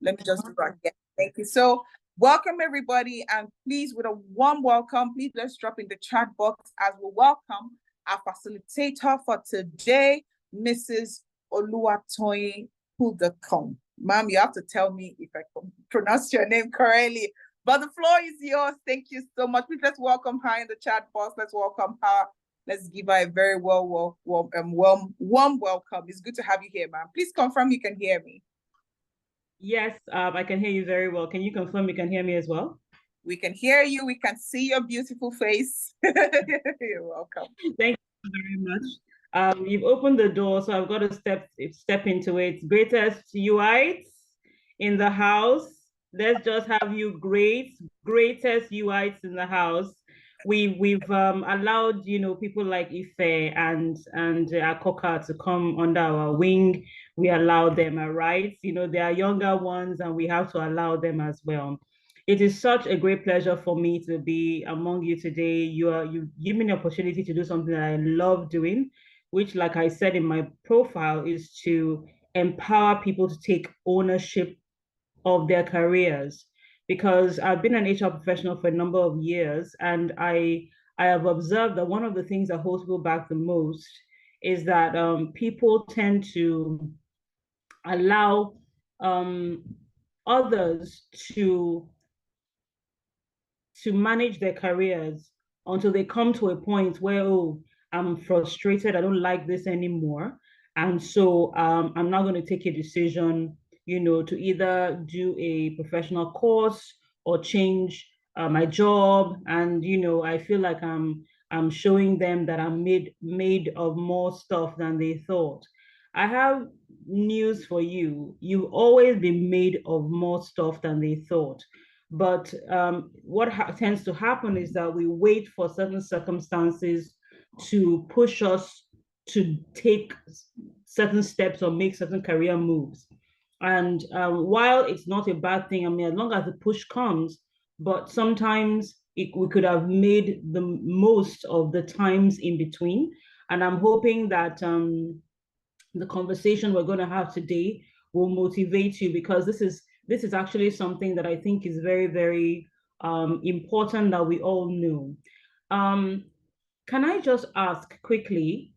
Let me just do that. Yeah, thank you. So welcome everybody, and please, with a warm welcome, please let's drop in the chat box as we welcome our facilitator for today, Mrs. Toyin Puddicombe. Ma'am, you have to tell me if I can pronounce your name correctly, but the floor is yours. Thank you so much. Please let's welcome her in the chat box. Let's welcome her. Let's give her a very warm welcome. It's good to have you here, ma'am. Please confirm you can hear me. Yes, I can hear you very well. Can you confirm you can hear me as well? We can hear you. We can see your beautiful face. You're welcome. Thank you very much. You've opened the door, so I've got to step into it. Greatest UIs in the house. Let's just have you greatest UIs in the house. We've allowed people like Ife and Akoka to come under our wing. We allow them, right? They are younger ones, and we have to allow them as well. It is such a great pleasure for me to be among you today. You give me the opportunity to do something that I love doing, which, like I said in my profile, is to empower people to take ownership of their careers. Because I've been an HR professional for a number of years, and I have observed that one of the things that holds people back the most is that people tend to allow others to manage their careers until they come to a point where, oh, I'm frustrated, I don't like this anymore. And so I'm not going to take a decision, to either do a professional course or change my job. And, I feel like I'm showing them that I'm made of more stuff than they thought. I have news for you. You've always been made of more stuff than they thought. But what tends to happen is that we wait for certain circumstances to push us to take certain steps or make certain career moves. And while it's not a bad thing, I mean, as long as the push comes, but sometimes we could have made the most of the times in between. And I'm hoping that the conversation we're going to have today will motivate you, because this is actually something that I think is very, very important that we all know. Can I just ask quickly,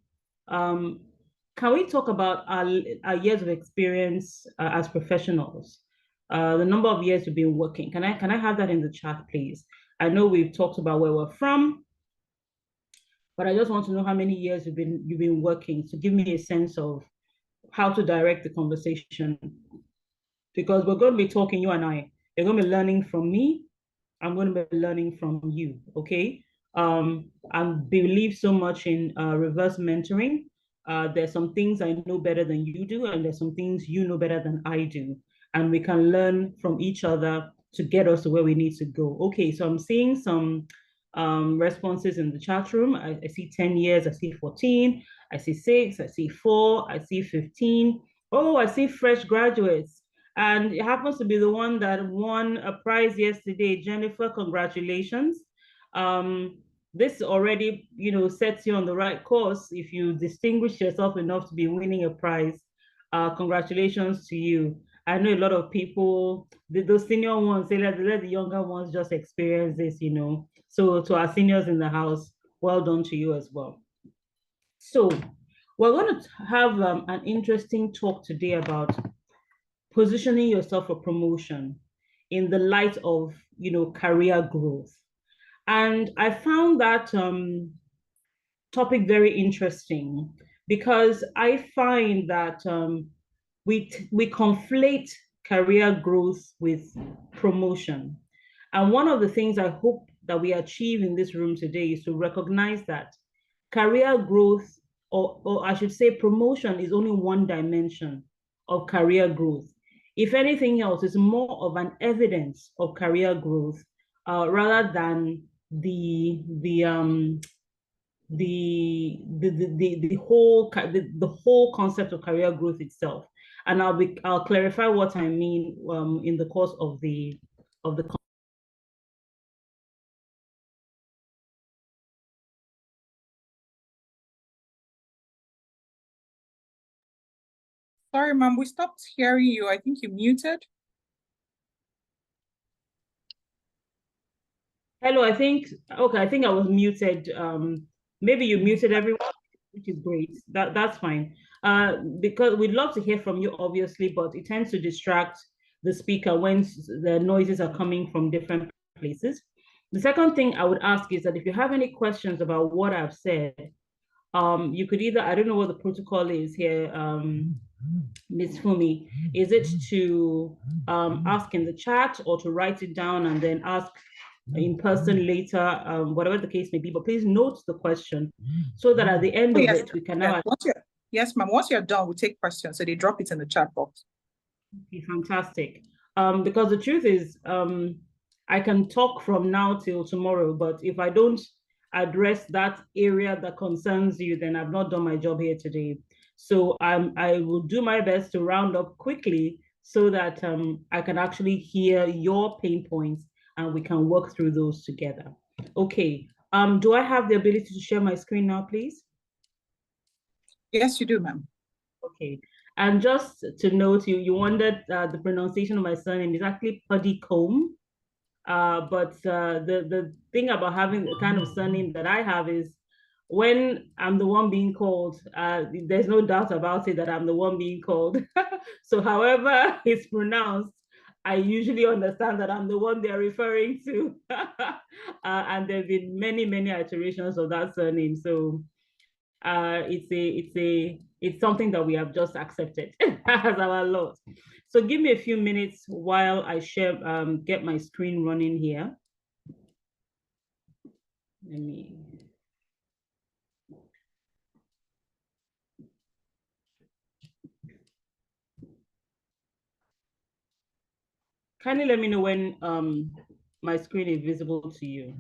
can we talk about our years of experience as professionals? The number of years we've been working. Can I have that in the chat, please? I know we've talked about where we're from, but I just want to know how many years you've been working to give me a sense of how to direct the conversation, because we're going to be talking, you and I. You're going to be learning from me. I'm going to be learning from you, okay? I believe so much in reverse mentoring. There's some things I know better than you do, and there's some things you know better than I do. And we can learn from each other to get us to where we need to go. Okay, so I'm seeing some responses in the chat room. I see 10 years, I see 14, I see 6, I see 4, I see 15. Oh, I see fresh graduates. And it happens to be the one that won a prize yesterday. Jennifer, congratulations. This already, sets you on the right course. If you distinguish yourself enough to be winning a prize, congratulations to you. I know a lot of people, those senior ones, they let the younger ones just experience this, So to our seniors in the house, well done to you as well. So we're going to have an interesting talk today about positioning yourself for promotion in the light of, career growth. And I found that topic very interesting, because I find that we conflate career growth with promotion. And one of the things I hope that we achieve in this room today is to recognize that career growth, or I should say promotion, is only one dimension of career growth. If anything else, it's more of an evidence of career growth rather than the whole concept of career growth itself. And I'll clarify what I mean in the course of the Sorry, ma'am, we stopped hearing you. I think you muted. Hello, I think, okay, I think I was muted. Maybe you muted everyone, which is great. That's fine. Because we'd love to hear from you, obviously, but it tends to distract the speaker when the noises are coming from different places. The second thing I would ask is that if you have any questions about what I've said, you could either, I don't know what the protocol is here, Ms. Fumi, is it to ask in the chat or to write it down and then ask in person later, whatever the case may be, but please note the question so that at the end of it, we can now. Yes, ma'am. Once you're done, we'll take questions. So they drop it in the chat box. Okay, fantastic. Because the truth is, I can talk from now till tomorrow, but if I don't address that area that concerns you, then I've not done my job here today. So I will do my best to round up quickly so that I can actually hear your pain points and we can work through those together. Okay. Do I have the ability to share my screen now, please? Yes, you do, ma'am. Okay. And just to note, you wondered the pronunciation of my surname is actually Puddicombe. But the thing about having the kind of surname that I have is when I'm the one being called, there's no doubt about it that I'm the one being called. So however it's pronounced, I usually understand that I'm the one they're referring to. And there have been many, many iterations of that surname. So it's something that we have just accepted as our lot. So give me a few minutes while I share, get my screen running here. Let me. Kindly let me know when my screen is visible to you.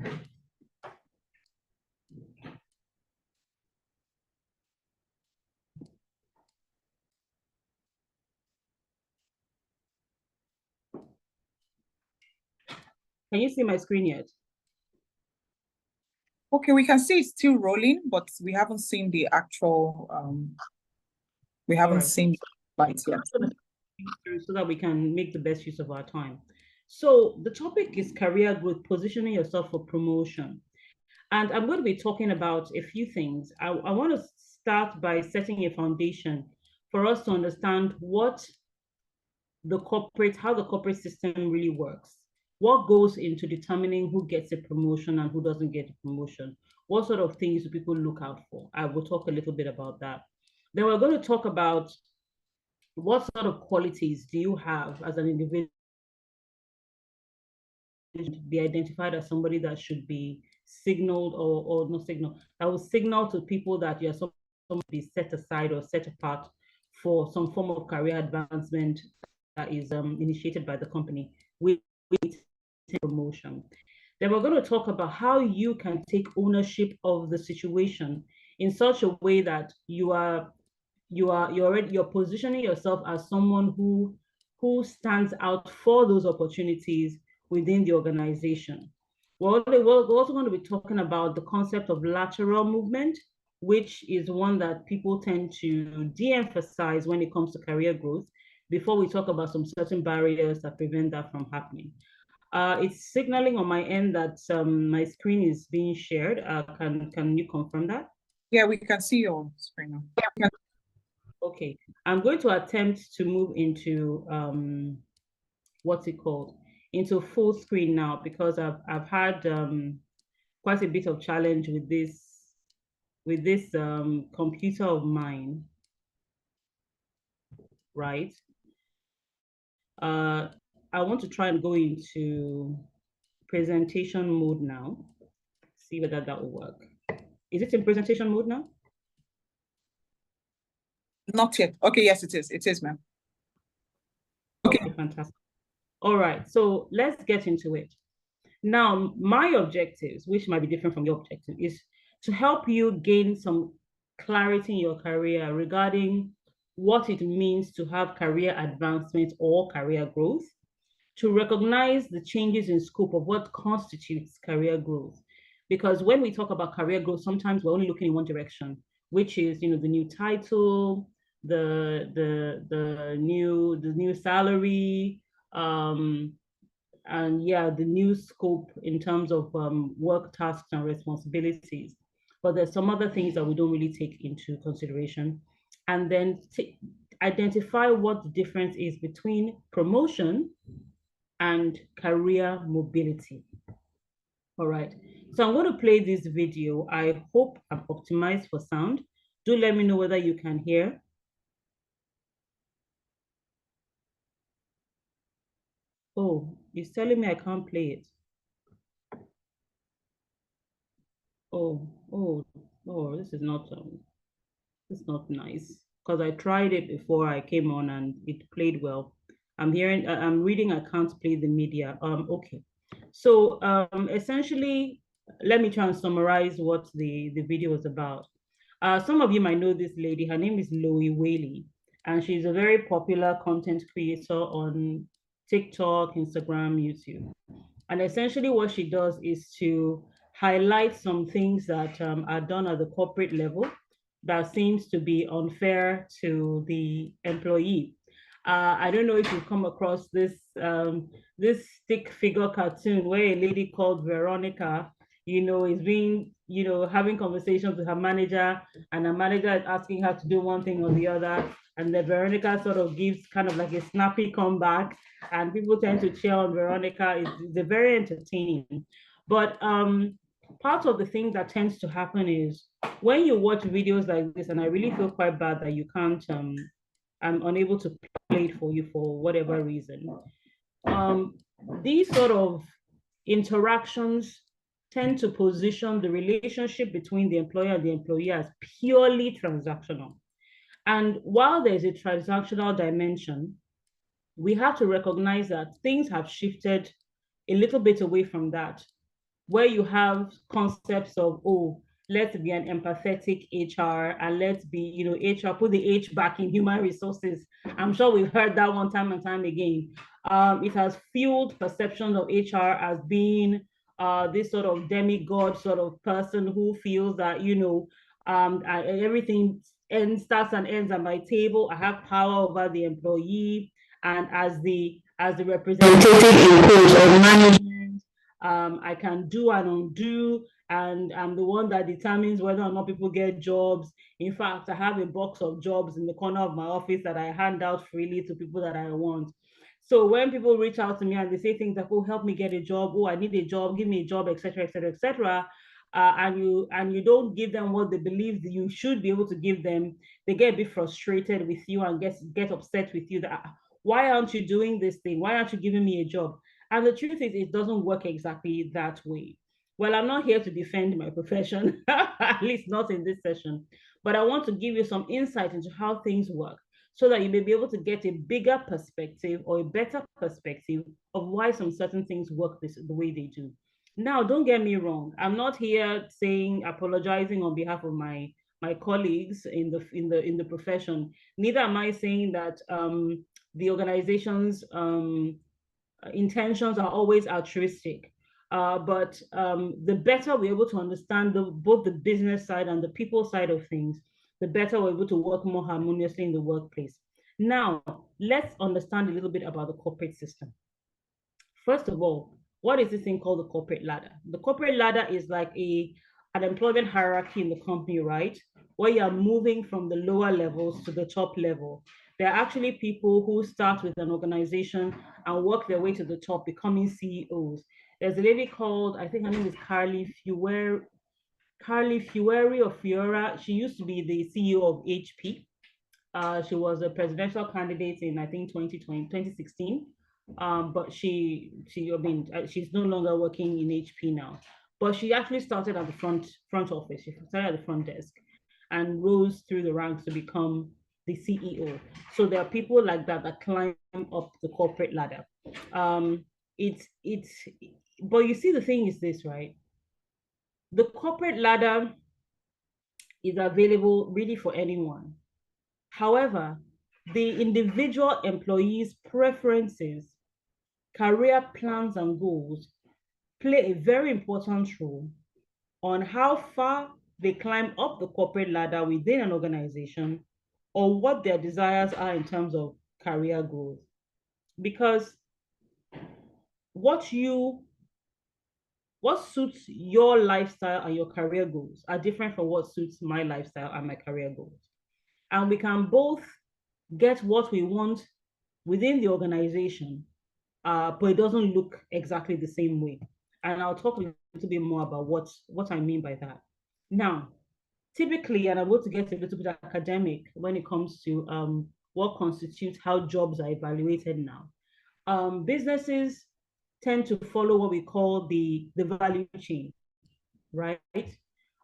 Can you see my screen yet? Okay, we can see it's still rolling, but we haven't seen the actual, we haven't seen the lights yet. So that we can make the best use of our time. So the topic is career growth, positioning yourself for promotion. And I'm going to be talking about a few things. I want to start by setting a foundation for us to understand how the corporate system really works. What goes into determining who gets a promotion and who doesn't get a promotion? What sort of things do people look out for? I will talk a little bit about that. Then we're going to talk about what sort of qualities do you have as an individual to be identified as somebody that should be signaled or not signaled, that will signal to people that you're someone to be set aside or set apart for some form of career advancement that is initiated by the company with promotion. Then we're going to talk about how you can take ownership of the situation in such a way that you're positioning yourself as someone who stands out for those opportunities within the organization. We're also going to be talking about the concept of lateral movement, which is one that people tend to de-emphasize when it comes to career growth, before we talk about some certain barriers that prevent that from happening. It's signaling on my end that my screen is being shared. Can you confirm that? Yeah, we can see your screen now. Yeah. Okay, I'm going to attempt to move into what's it called? Into full screen now, because I've had quite a bit of challenge with this computer of mine, right? I want to try and go into presentation mode now. See whether that will work. Is it in presentation mode now? Not yet. Okay, yes, it is. It is, ma'am. Okay, fantastic. All right, so let's get into it. Now, my objectives, which might be different from your objective, is to help you gain some clarity in your career regarding what it means to have career advancement or career growth, to recognize the changes in scope of what constitutes career growth. Because when we talk about career growth, sometimes we're only looking in one direction, which is, the new title, the new salary, yeah, the new scope in terms of work tasks and responsibilities. But there's some other things that we don't really take into consideration. And then identify what the difference is between promotion and career mobility. All right. So I'm going to play this video. I hope I'm optimized for sound. Do let me know whether you can hear. Oh, it's telling me I can't play it. Oh, oh, oh, this is not nice. Because I tried it before I came on and it played well. I'm reading, I can't play the media. Okay. So essentially, let me try and summarize what the video is about. Some of you might know this lady. Her name is Loie Whaley, and she's a very popular content creator on TikTok, Instagram, YouTube. And essentially what she does is to highlight some things that are done at the corporate level that seems to be unfair to the employee. I don't know if you've come across this stick figure cartoon where a lady called Veronica, is being, having conversations with her manager, and her manager is asking her to do one thing or the other, and then Veronica sort of gives kind of like a snappy comeback, and people tend to cheer on Veronica. It's very entertaining. But part of the thing that tends to happen is when you watch videos like this, and I really feel quite bad that you can't, I'm unable to play it for you for whatever reason. These sort of interactions tend to position the relationship between the employer and the employee as purely transactional. And while there's a transactional dimension, we have to recognize that things have shifted a little bit away from that, where you have concepts of, oh, let's be an empathetic HR, and let's be, HR, put the H back in human resources. I'm sure we've heard that one time and time again. It has fueled perceptions of HR as being this sort of demigod sort of person who feels that, everything starts and ends at my table. I have power over the employee, and as the representative of management, I can do and undo, and I'm the one that determines whether or not people get jobs. In fact, I have a box of jobs in the corner of my office that I hand out freely to people that I want. So when people reach out to me and they say things like, oh, help me get a job, oh, I need a job, give me a job, etc., etc., etc., and you don't give them what they believe that you should be able to give them, they get a bit frustrated with you and get upset with you that, why aren't you doing this thing? Why aren't you giving me a job? And the truth is, it doesn't work exactly that way. Well, I'm not here to defend my profession, at least not in this session, but I want to give you some insight into how things work so that you may be able to get a bigger perspective or a better perspective of why some certain things work the way they do. Now, don't get me wrong. I'm not here apologizing on behalf of my colleagues in the profession. Neither am I saying that the organization's intentions are always altruistic. But the better we're able to understand both the business side and the people side of things, the better we're able to work more harmoniously in the workplace. Now, let's understand a little bit about the corporate system. First of all, what is this thing called the corporate ladder? The corporate ladder is like an employment hierarchy in the company, right? Where you're moving from the lower levels to the top level. There are actually people who start with an organization and work their way to the top, becoming CEOs. There's a lady called, I think her name is Carly Fiore or Fiora. She used to be the CEO of HP. She was a presidential candidate in, I think, 2016. But she's no longer working in HP now. But she actually started at the front office. She started at the front desk and rose through the ranks to become the CEO. So there are people like that climb up the corporate ladder. But you see, the thing is this, right? The corporate ladder is available really for anyone. However, the individual employee's preferences, career plans, and goals play a very important role on how far they climb up the corporate ladder within an organization or what their desires are in terms of career growth. Because what suits your lifestyle and your career goals are different from what suits my lifestyle and my career goals. And we can both get what we want within the organization, but it doesn't look exactly the same way. And I'll talk a little bit more about what I mean by that. Now, typically, and I want to get a little bit academic when it comes to what constitutes how jobs are evaluated now. Businesses tend to follow what we call the value chain, right?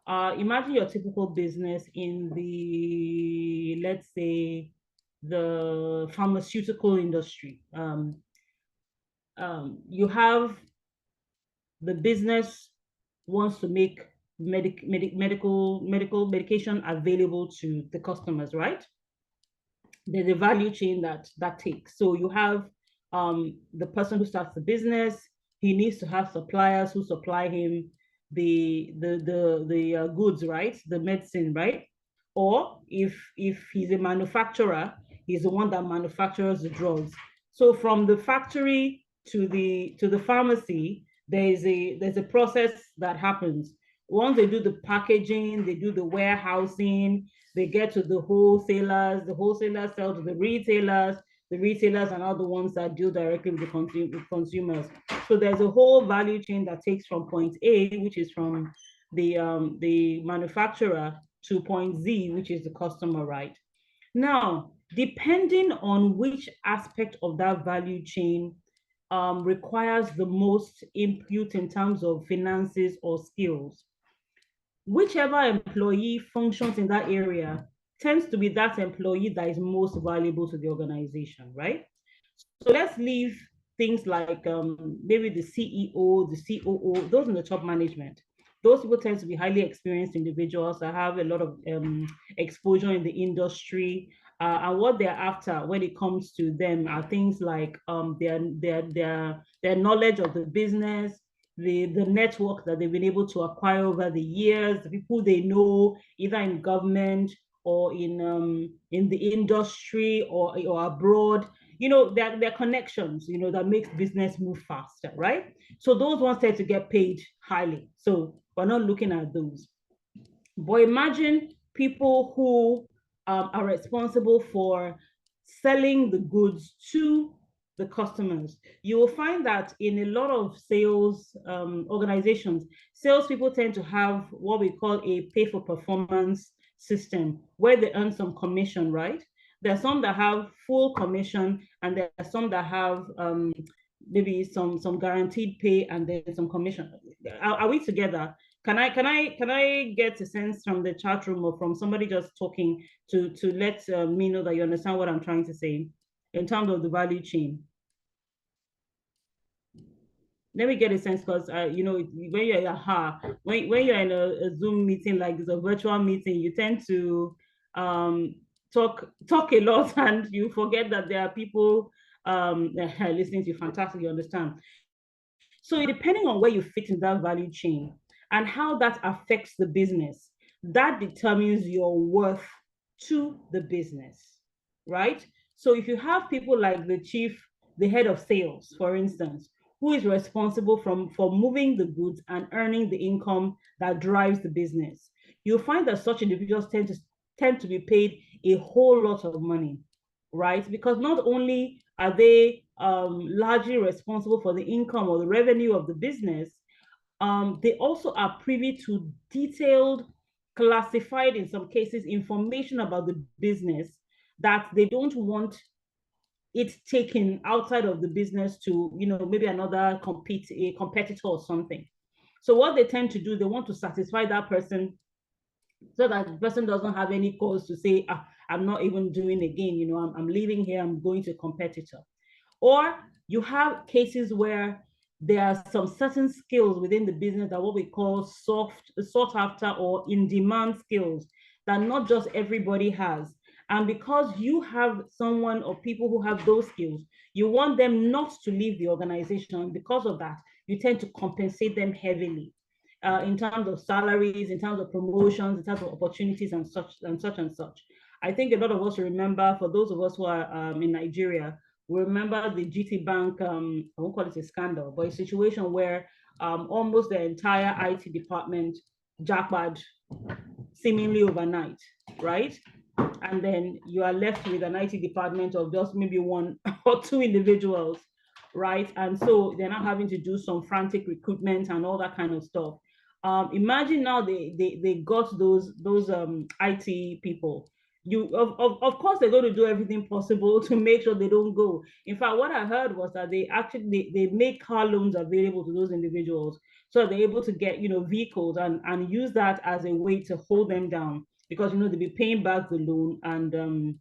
Imagine your typical business in the, let's say, the pharmaceutical industry. You have the business wants to make medical medication available to the customers, right? There's a value chain that takes. So you have the person who starts the business. He needs to have suppliers who supply him the goods, right? The medicine, right? Or if he's a manufacturer, he's the one that manufactures the drugs. So from the factory to the pharmacy, there's a process that happens. Once they do the packaging, they do the warehousing, they get to the wholesalers sell to the retailers are now the ones that deal directly with the consumers. So there's a whole value chain that takes from point A, which is from the manufacturer, to point Z, which is the customer, right? Now, depending on which aspect of that value chain requires the most input in terms of finances or skills, whichever employee functions in that area tends to be that employee that is most valuable to the organization, right? So let's leave things like maybe the CEO, the COO, those in the top management. Those people tend to be highly experienced individuals that have a lot of exposure in the industry. And what they're after when it comes to them are things like their knowledge of the business, the network that they've been able to acquire over the years, the people they know, either in government or in the industry or abroad. You know, their connections, you know, that makes business move faster, right? So those ones tend to get paid highly. So we're not looking at those. But imagine people who are responsible for selling the goods to the customers. You will find that in a lot of sales organizations, salespeople tend to have what we call a pay for performance system where they earn some commission, right? There are some that have full commission, and there are some that have maybe some guaranteed pay and then some commission. Are we together? Can I get a sense from the chat room or from somebody just talking to let me know that you understand what I'm trying to say in terms of the value chain? Let me get a sense, because you know, when when you're in a Zoom meeting like this, a virtual meeting, you tend to talk a lot and you forget that there are people listening to you. Fantastic, you understand. So depending on where you fit in that value chain and how that affects the business, that determines your worth to the business, right? So if you have people like the head of sales, for instance, who is responsible for moving the goods and earning the income that drives the business, you'll find that such individuals tend to be paid a whole lot of money, right? Because not only are they largely responsible for the income or the revenue of the business, they also are privy to detailed, classified in some cases, information about the business that they don't want it taken outside of the business to, you know, maybe a competitor or something. So what they tend to do, they want to satisfy that person so that the person doesn't have any cause to say, I'm not even doing again, you know, I'm leaving here, I'm going to a competitor. Or you have cases where there are some certain skills within the business that what we call sought after or in demand skills that not just everybody has. And because you have someone or people who have those skills, you want them not to leave the organization. Because of that, you tend to compensate them heavily in terms of salaries, in terms of promotions, in terms of opportunities and such and such and such. I think a lot of us remember, for those of us who are in Nigeria, Remember the GT Bank, I won't call it a scandal, but a situation where almost the entire IT department jackpot seemingly overnight, right? And then you are left with an IT department of just maybe one or two individuals, right? And so they're not having to do some frantic recruitment and all that kind of stuff. Imagine now they got those IT people. Of course they're going to do everything possible to make sure they don't go. In fact, what I heard was that they make car loans available to those individuals, so they're able to get vehicles and use that as a way to hold them down, because they'll be paying back the loan, and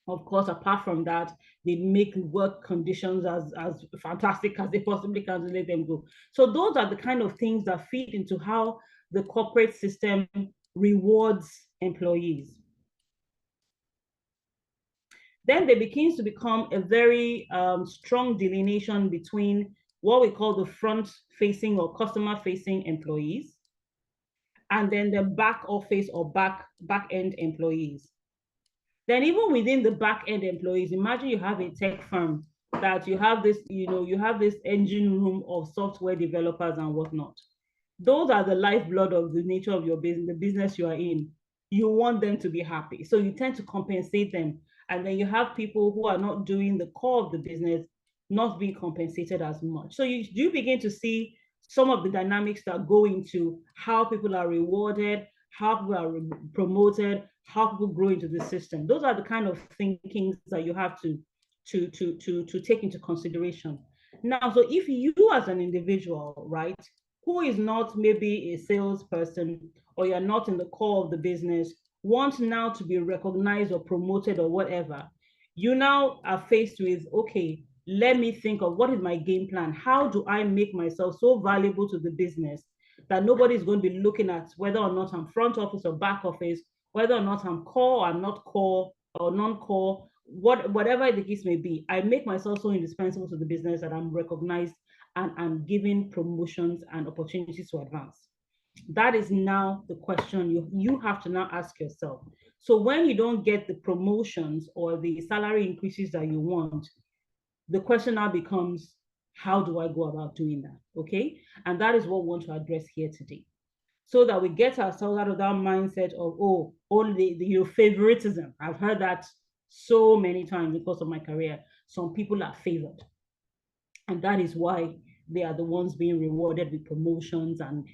of course, apart from that, they make work conditions as fantastic as they possibly can to let them go. So those are the kind of things that feed into how the corporate system rewards employees. Then there begins to become a very strong delineation between what we call the front-facing or customer-facing employees, and then the back office or back-end employees. Then even within the back-end employees, imagine you have a tech firm that you have this engine room of software developers and whatnot. Those are the lifeblood of the nature of your business, the business you are in. You want them to be happy, so you tend to compensate them. And then you have people who are not doing the core of the business, not being compensated as much. So you begin to see some of the dynamics that go into how people are rewarded, how people are promoted, how people grow into the system. Those are the kind of thinkings that you have to take into consideration. Now, so if you as an individual, right, who is not maybe a salesperson, or you're not in the core of the business, want now to be recognized or promoted or whatever, you now are faced with, okay, let me think of what is my game plan. How do I make myself so valuable to the business that nobody's going to be looking at whether or not I'm front office or back office, whether or not I'm core or I'm not core or non-core, whatever the case may be. I make myself so indispensable to the business that I'm recognized and I'm given promotions and opportunities to advance. That is now the question you have to now ask yourself. So when you don't get the promotions or the salary increases that you want, the question now becomes, how do I go about doing that? Okay. And that is what we want to address here today, so that we get ourselves out of that mindset of, oh, only the favoritism. I've heard that so many times because of my career. Some people are favored, and that is why they are the ones being rewarded with promotions and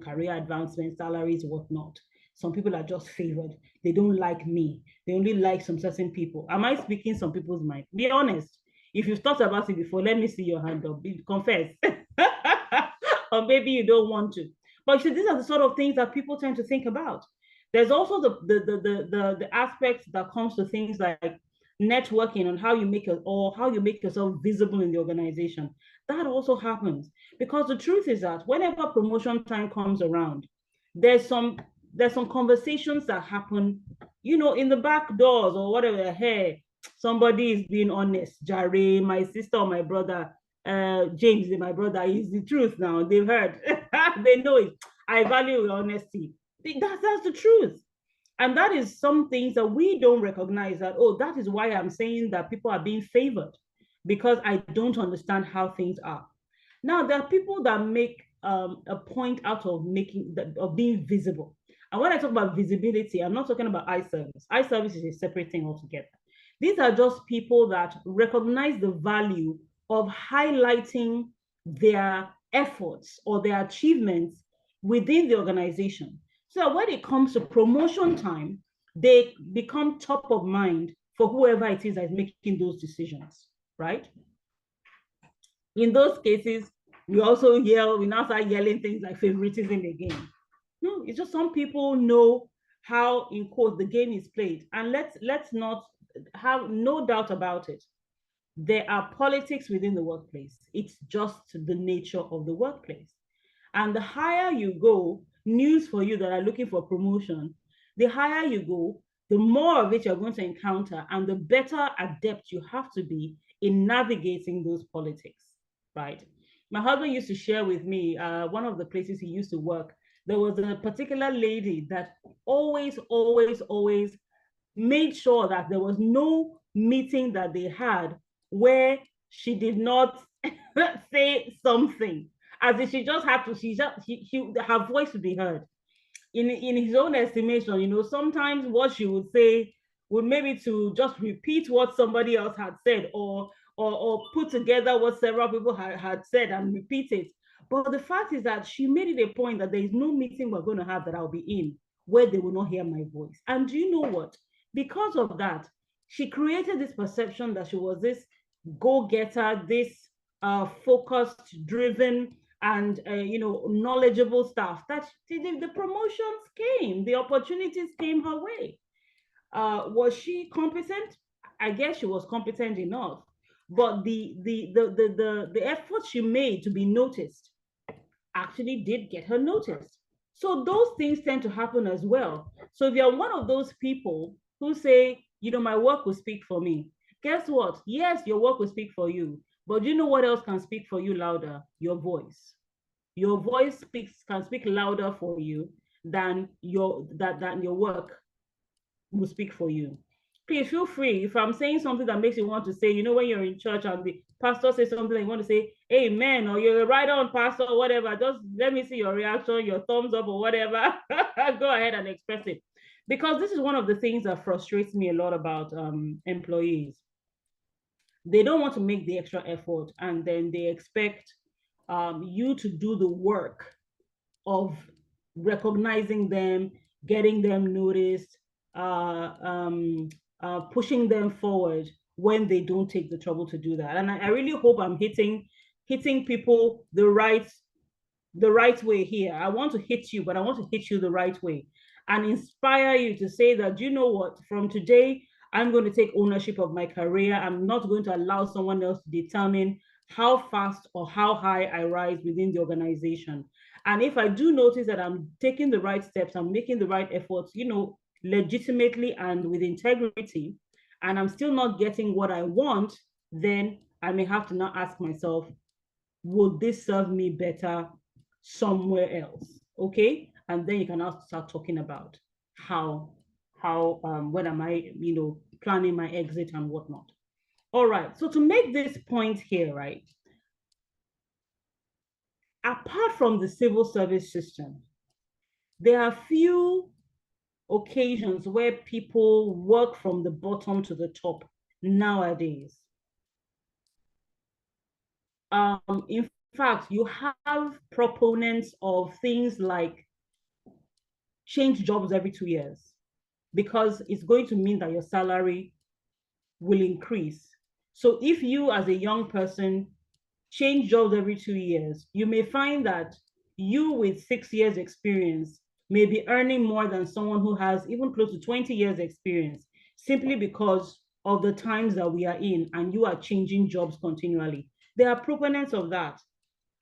career advancement, salaries, whatnot. Some people are just favored. They don't like me. They only like some certain people. Am I speaking some people's mind? Be honest. If you've thought about it before, let me see your hand up. Confess. Or maybe you don't want to. But you see, these are the sort of things that people tend to think about. There's also the aspect that comes to things like networking and how you make yourself visible in the organization. That also happens, because the truth is that whenever promotion time comes around, there's some conversations that happen, in the back doors or whatever. Hey, somebody is being honest. Jare, my sister or my brother, James, my brother, is the truth now. They've heard. They know it. I value your honesty. That's the truth. And that is some things that we don't recognize, that, oh, that is why I'm saying that people are being favored, because I don't understand how things are. Now, there are people that make a point out of being visible. And when I talk about visibility, I'm not talking about eye service. Eye service is a separate thing altogether. These are just people that recognize the value of highlighting their efforts or their achievements within the organization. So when it comes to promotion time, they become top of mind for whoever it is that is making those decisions, right? In those cases, we now start yelling things like favoritism again. No, it's just some people know how, in quote, the game is played. And let's not have no doubt about it. There are politics within the workplace. It's just the nature of the workplace. And the higher you go, news for you that are looking for promotion, the higher you go, the more of it you're going to encounter, and the better adept you have to be in navigating those politics, right? My husband used to share with me, one of the places he used to work, there was a particular lady that always made sure that there was no meeting that they had where she did not say something, as if she just had to, her voice would be heard. In his own estimation, sometimes what she would say would maybe to just repeat what somebody else had said, or put together what several people had said and repeat it. But the fact is that she made it a point that there is no meeting we're going to have that I'll be in where they will not hear my voice. And do you know what? Because of that, she created this perception that she was this go-getter, this focused, driven, and knowledgeable staff, that the promotions came, the opportunities came her way. Was she competent? I guess she was competent enough, but the effort she made to be noticed actually did get her noticed. So those things tend to happen as well. So if you're one of those people who say, my work will speak for me, guess what? Yes, your work will speak for you, but you know what else can speak for you louder? Your voice. Your voice can speak louder for you than your work will speak for you. Please feel free. If I'm saying something that makes you want to say, when you're in church and the pastor says something that you want to say, amen, or you're right on, pastor, or whatever, just let me see your reaction, your thumbs up or whatever. Go ahead and express it. Because this is one of the things that frustrates me a lot about employees. They don't want to make the extra effort, and then they expect you to do the work of recognizing them, getting them noticed, pushing them forward when they don't take the trouble to do that. And I really hope I'm hitting people the right way here. I want to hit you, but I want to hit you the right way and inspire you to say that, you know what, from today, I'm going to take ownership of my career. I'm not going to allow someone else to determine how fast or how high I rise within the organization. And if I do notice that I'm taking the right steps, I'm making the right efforts, legitimately and with integrity, and I'm still not getting what I want, then I may have to now ask myself, will this serve me better somewhere else? Okay. And then you can also start talking about how when am I, planning my exit and whatnot. All right. So to make this point here, right, apart from the civil service system, there are few occasions where people work from the bottom to the top nowadays. In fact, you have proponents of things like change jobs every 2 years, because it's going to mean that your salary will increase. So if you as a young person change jobs every 2 years, you may find that you with 6 years experience may be earning more than someone who has even close to 20 years experience, simply because of the times that we are in and you are changing jobs continually. There are proponents of that.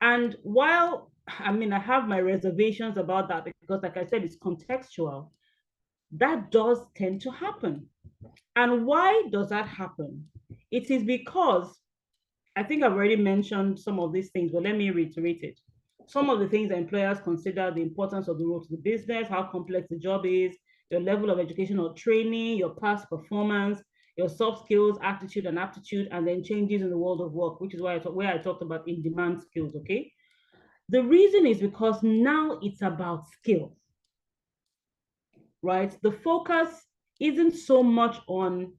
And while I have my reservations about that, because like I said, it's contextual, that does tend to happen. And why does that happen? It is because, I think I've already mentioned some of these things, but let me reiterate it. Some of the things that employers consider: the importance of the role to the business, how complex the job is, your level of education or training, your past performance, your soft skills, attitude and aptitude, and then changes in the world of work, which is where I talked about in-demand skills, okay? The reason is because now it's about skills, right? The focus isn't so much on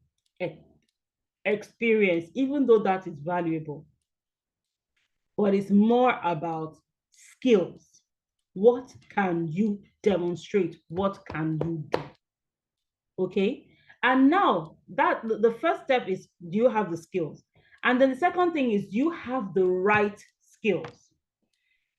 experience, even though that is valuable, but it's more about skills. What can you demonstrate? What can you do? Okay. And now that the first step is, do you have the skills? And then the second thing is, do you have the right skills?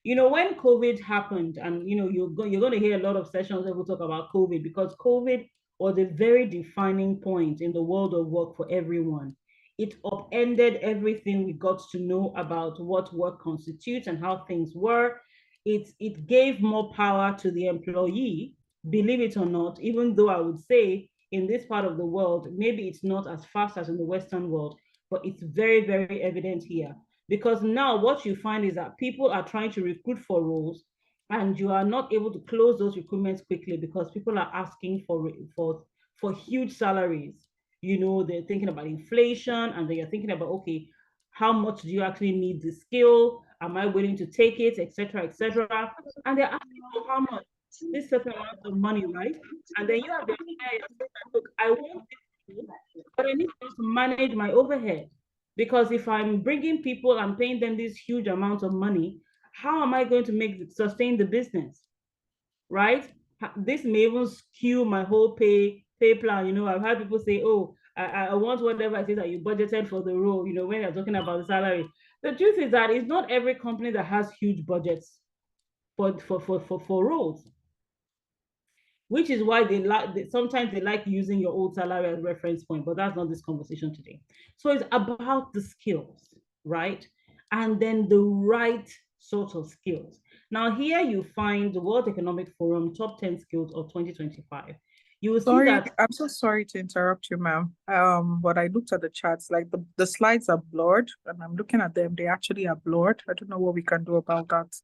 When COVID happened, and you're going to hear a lot of sessions where we'll talk about COVID, because COVID was a very defining point in the world of work for everyone. It upended everything we got to know about what work constitutes and how things were. It gave more power to the employee, believe it or not, even though I would say in this part of the world, maybe it's not as fast as in the Western world, but it's very, very evident here. Because now what you find is that people are trying to recruit for roles, and you are not able to close those recruitments quickly because people are asking for huge salaries. they're thinking about inflation, and they're thinking about, okay, how much do you actually need the skill? Am I willing to take it, etc., etc.? And they're asking for how much, this certain amount of money, right? And then you have the idea, look, I want this, but I need to manage my overhead. Because if I'm bringing people and paying them this huge amount of money, how am I going to sustain the business, right? This may even skew my whole pay plan. I've had people say, oh, I want whatever it is that you budgeted for the role, when you're talking about the salary. The truth is that it's not every company that has huge budgets for roles, which is why sometimes they like using your old salary as reference point, but that's not this conversation today. So it's about the skills, right? And then the right sort of skills. Now here you find the World Economic Forum top 10 skills of 2025. You will see that. I'm so sorry to interrupt you, ma'am. But I looked at the charts, like the slides are blurred, and I'm looking at them. They actually are blurred. I don't know what we can do about that.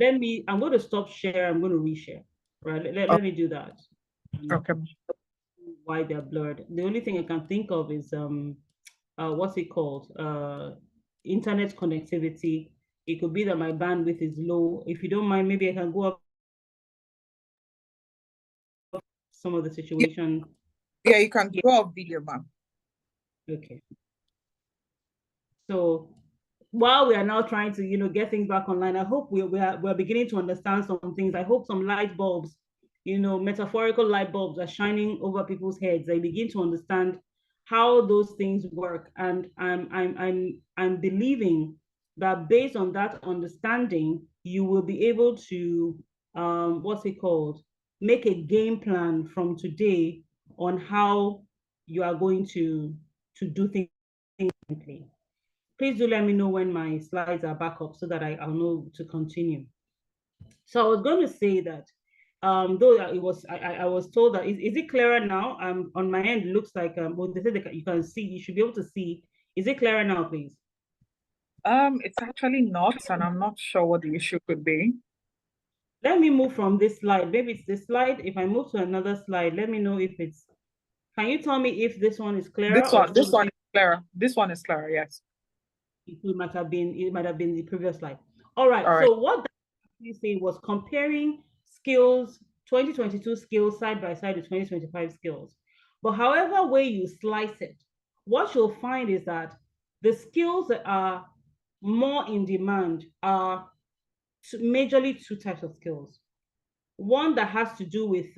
I'm going to stop share. I'm going to reshare. Right. Let me do that. Okay. Why they're blurred. The only thing I can think of is what's it called? Internet connectivity. It could be that my bandwidth is low. If you don't mind, maybe I can go up some of the situation. Yeah, you can go off video, ma'am. Okay. So while we are now trying to, get things back online, I hope we're beginning to understand some things. I hope some light bulbs, metaphorical light bulbs are shining over people's heads. They begin to understand how those things work. And I'm believing that based on that understanding, you will be able to, make a game plan from today on how you are going to do things differently. Please do let me know when my slides are back up so that I'll know to continue. So I was going to say that though I was told that, is it clearer now? On my end, it looks like, well, they said you can see, you should be able to see. Is it clearer now, please? It's actually not, and I'm not sure what the issue could be. Let me move from this slide. Maybe it's this slide. If I move to another slide, let me know if it's, can you tell me if this one is clearer? This one is clearer. This one is clearer, yes. It might have been the previous slide. All right. So what you say was comparing skills, 2022 skills side by side with 2025 skills. But however way you slice it, what you'll find is that the skills that are more in demand are majorly two types of skills. One that has to do with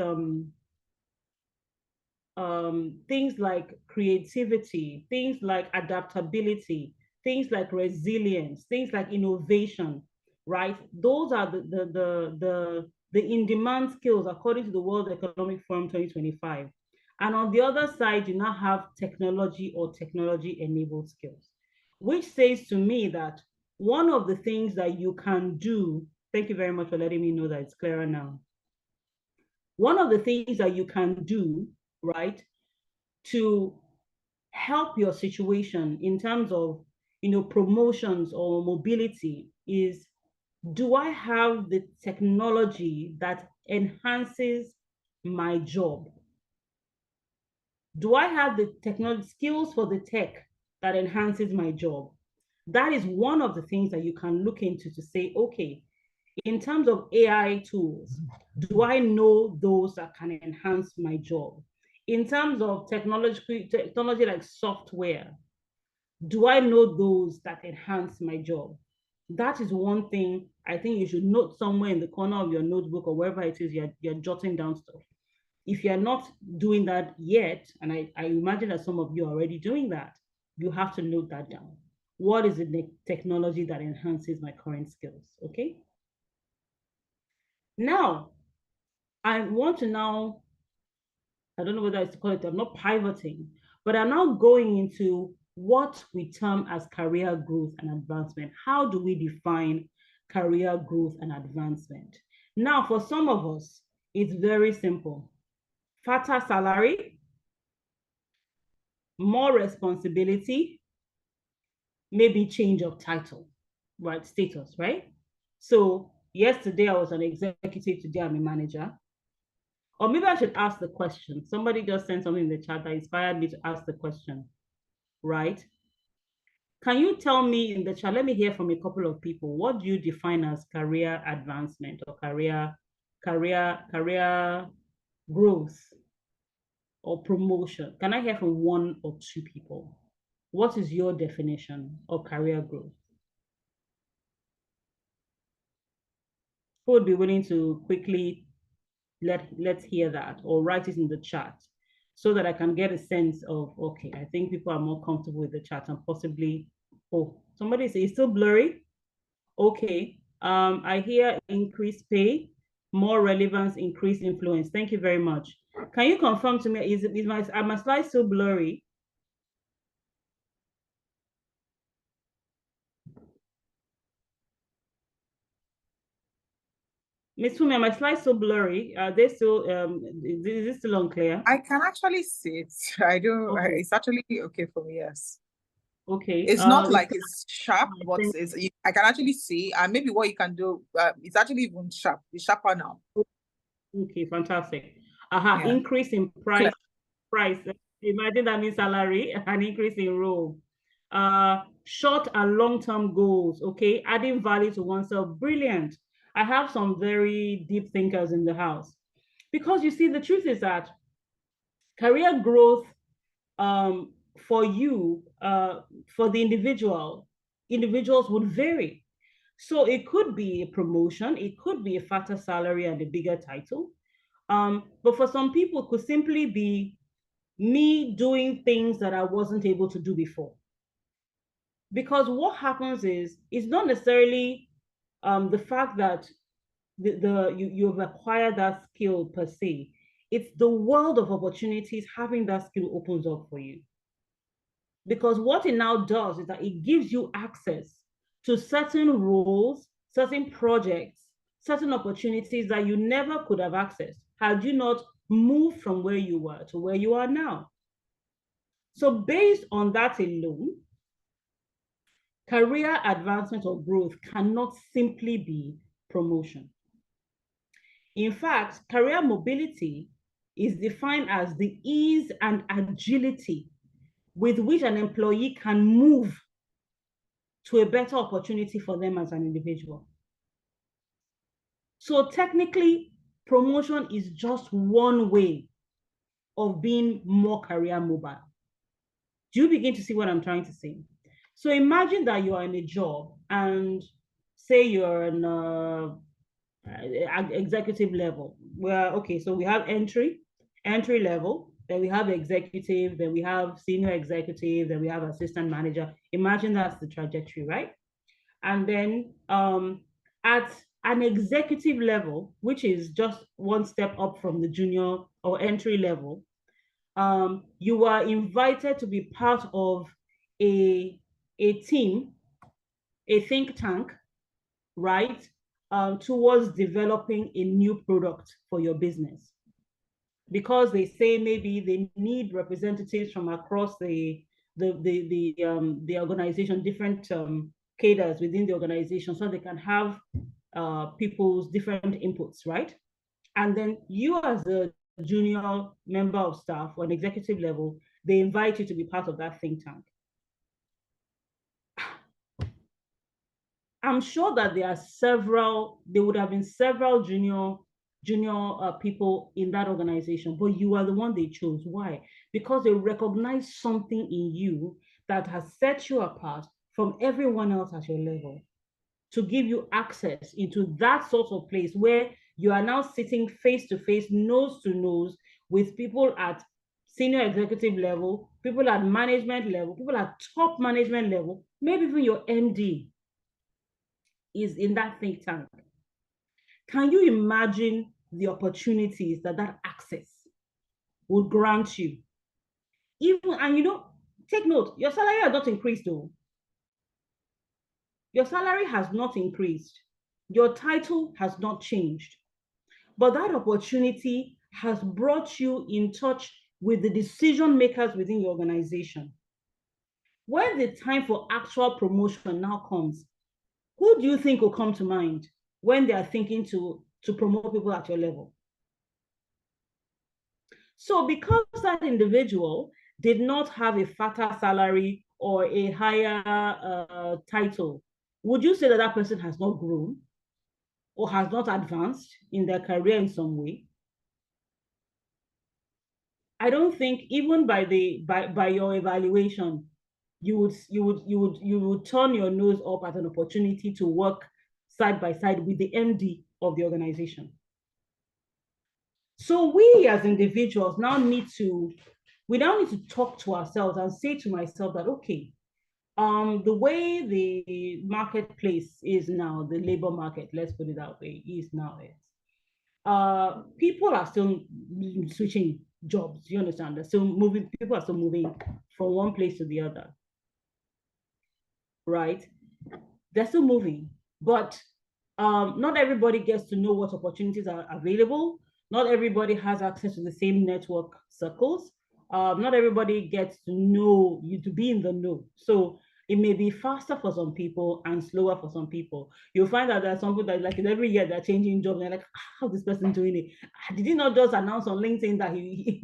things like creativity, things like adaptability, things like resilience, things like innovation, right? Those are the in-demand skills according to the World Economic Forum 2025. And on the other side, you now have technology or technology-enabled skills, which says to me that one of the things that you can do, thank you very much for letting me know that it's clearer now. One of the things that you can do, right, to help your situation in terms of, promotions or mobility is, do I have the technology that enhances my job? Do I have the technology skills for the tech that enhances my job? That is one of the things that you can look into to say, okay, in terms of AI tools, do I know those that can enhance my job? In terms of technology like software, do I know those that enhance my job? That is one thing I think you should note somewhere in the corner of your notebook or wherever it is you're jotting down stuff. If you're not doing that yet, and I imagine that some of you are already doing that, you have to note that down. What is the technology that enhances my current skills? Okay. Now, I want to now, I don't know whether it's to call it, I'm not pivoting, but I'm now going into what we term as career growth and advancement. How do we define career growth and advancement? Now, for some of us, it's very simple. Fatter salary, more responsibility, maybe change of title, right? Status, right? So yesterday I was an executive, today I'm a manager. Or maybe I should ask the question. Somebody just sent something in the chat that inspired me to ask the question, right? Can you tell me in the chat, let me hear from a couple of people, what do you define as career advancement or career growth or promotion? Can I hear from one or two people? What is your definition of career growth? Who would be willing to quickly let's hear that or write it in the chat so that I can get a sense of, okay, I think people are more comfortable with the chat and possibly, oh, somebody say it's still blurry. Okay. I hear increased pay, more relevance, increased influence. Thank you very much. Can you confirm to me, are my slides still blurry? Miss Fumi, are my slides still blurry? Are they still, is it still unclear? I can actually see it. I do. Okay. It's actually okay for me. Yes. Okay. It's not like it's sharp, but I can actually see. And maybe what you can do, it's actually even sharp. It's sharper now. Okay, fantastic. Yeah. Increase in price. Imagine that means salary, an increase in role. Short and long-term goals, okay? Adding value to oneself, brilliant. I have some very deep thinkers in the house. Because you see, the truth is that career growth for you, for the individuals would vary. So it could be a promotion, it could be a fatter salary and a bigger title. But for some people, it could simply be me doing things that I wasn't able to do before. Because what happens is, it's not necessarily the fact that you've acquired that skill per se. It's the world of opportunities having that skill opens up for you. Because what it now does is that it gives you access to certain roles, certain projects, certain opportunities that you never could have accessed had you not moved from where you were to where you are now. So based on that alone, career advancement or growth cannot simply be promotion. In fact, career mobility is defined as the ease and agility with which an employee can move to a better opportunity for them as an individual. So technically, promotion is just one way of being more career mobile. Do you begin to see what I'm trying to say? So imagine that you are in a job and say you're an executive level. Where, okay, so we have entry level, then we have executive, then we have senior executive, then we have assistant manager. Imagine that's the trajectory, right? And then at an executive level, which is just one step up from the junior or entry level, you are invited to be part of a team, a think tank, right, towards developing a new product for your business. Because they say maybe they need representatives from across the organization, different cadres within the organization, so they can have people's different inputs, right? And then you as a junior member of staff or an executive level, they invite you to be part of that think tank. I'm sure that there would have been several junior people in that organization, but you are the one they chose. Why? Because they recognize something in you that has set you apart from everyone else at your level, to give you access into that sort of place where you are now sitting face to face, nose to nose with people at senior executive level, people at management level, people at top management level, maybe even your MD is in that think tank. Can you imagine the opportunities that access will grant you? Even, and take note, your salary has not increased though. Your salary has not increased. Your title has not changed. But that opportunity has brought you in touch with the decision makers within your organization. When the time for actual promotion now comes, who do you think will come to mind when they are thinking to promote people at your level? So because that individual did not have a fatter salary or a higher title, would you say that that person has not grown or has not advanced in their career in some way? I don't think even by your evaluation, you would turn your nose up at an opportunity to work side by side with the MD of the organization. So we as individuals now need to talk to ourselves and say to myself that, okay, the way the marketplace is now, the labor market, let's put it that way, is now is people are still switching jobs. You understand? They're still moving, people are still moving from one place to the other, right? They're still moving, but not everybody gets to know what opportunities are available. Not everybody has access to the same network circles. Not everybody gets to know you to be in the know. So it may be faster for some people and slower for some people. You'll find that there's some people that like every year they're changing jobs. And they're like, how this person doing it? Did he not just announce on LinkedIn that he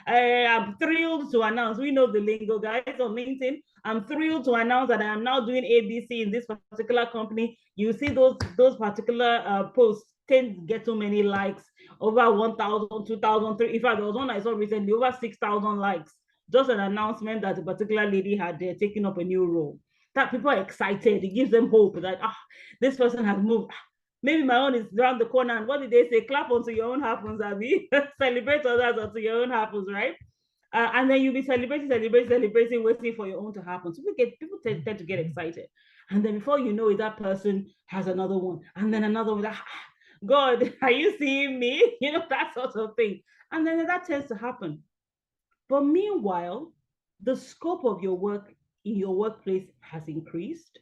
I'm thrilled to announce. We know the lingo, guys, on LinkedIn. I'm thrilled to announce that I am now doing ABC in this particular company. You see those particular posts tend to get so many likes, over 1,000, 2,000, 3. In fact, there was one I saw recently, over 6,000 likes. Just an announcement that a particular lady had taken up a new role. That people are excited. It gives them hope that this person has moved. Maybe my own is around the corner. And what did they say? Clap until your own happens, Abby. Celebrate others until your own happens, right? And then you'll be celebrating, waiting for your own to happen. So people tend to get excited. And then before you know it, that person has another one, and then another one. God, are you seeing me? That sort of thing. And then that tends to happen. But meanwhile, the scope of your work in your workplace has increased.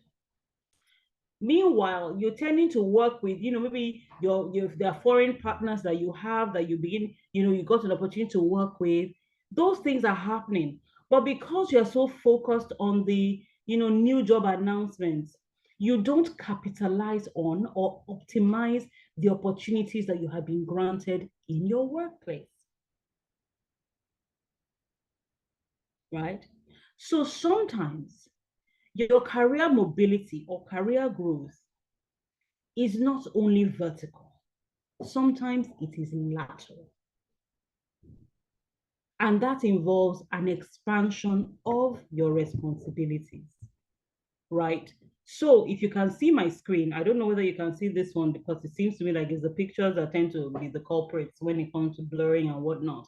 Meanwhile, you're tending to work with, maybe there are foreign partners that you have that you begin, you got an opportunity to work with. Those things are happening. But because you're so focused on the, new job announcements, you don't capitalize on or optimize the opportunities that you have been granted in your workplace. Right? So sometimes your career mobility or career growth is not only vertical, sometimes it is lateral. And that involves an expansion of your responsibilities, right? So if you can see my screen, I don't know whether you can see this one because it seems to me like it's the pictures that tend to be the culprits when it comes to blurring and whatnot.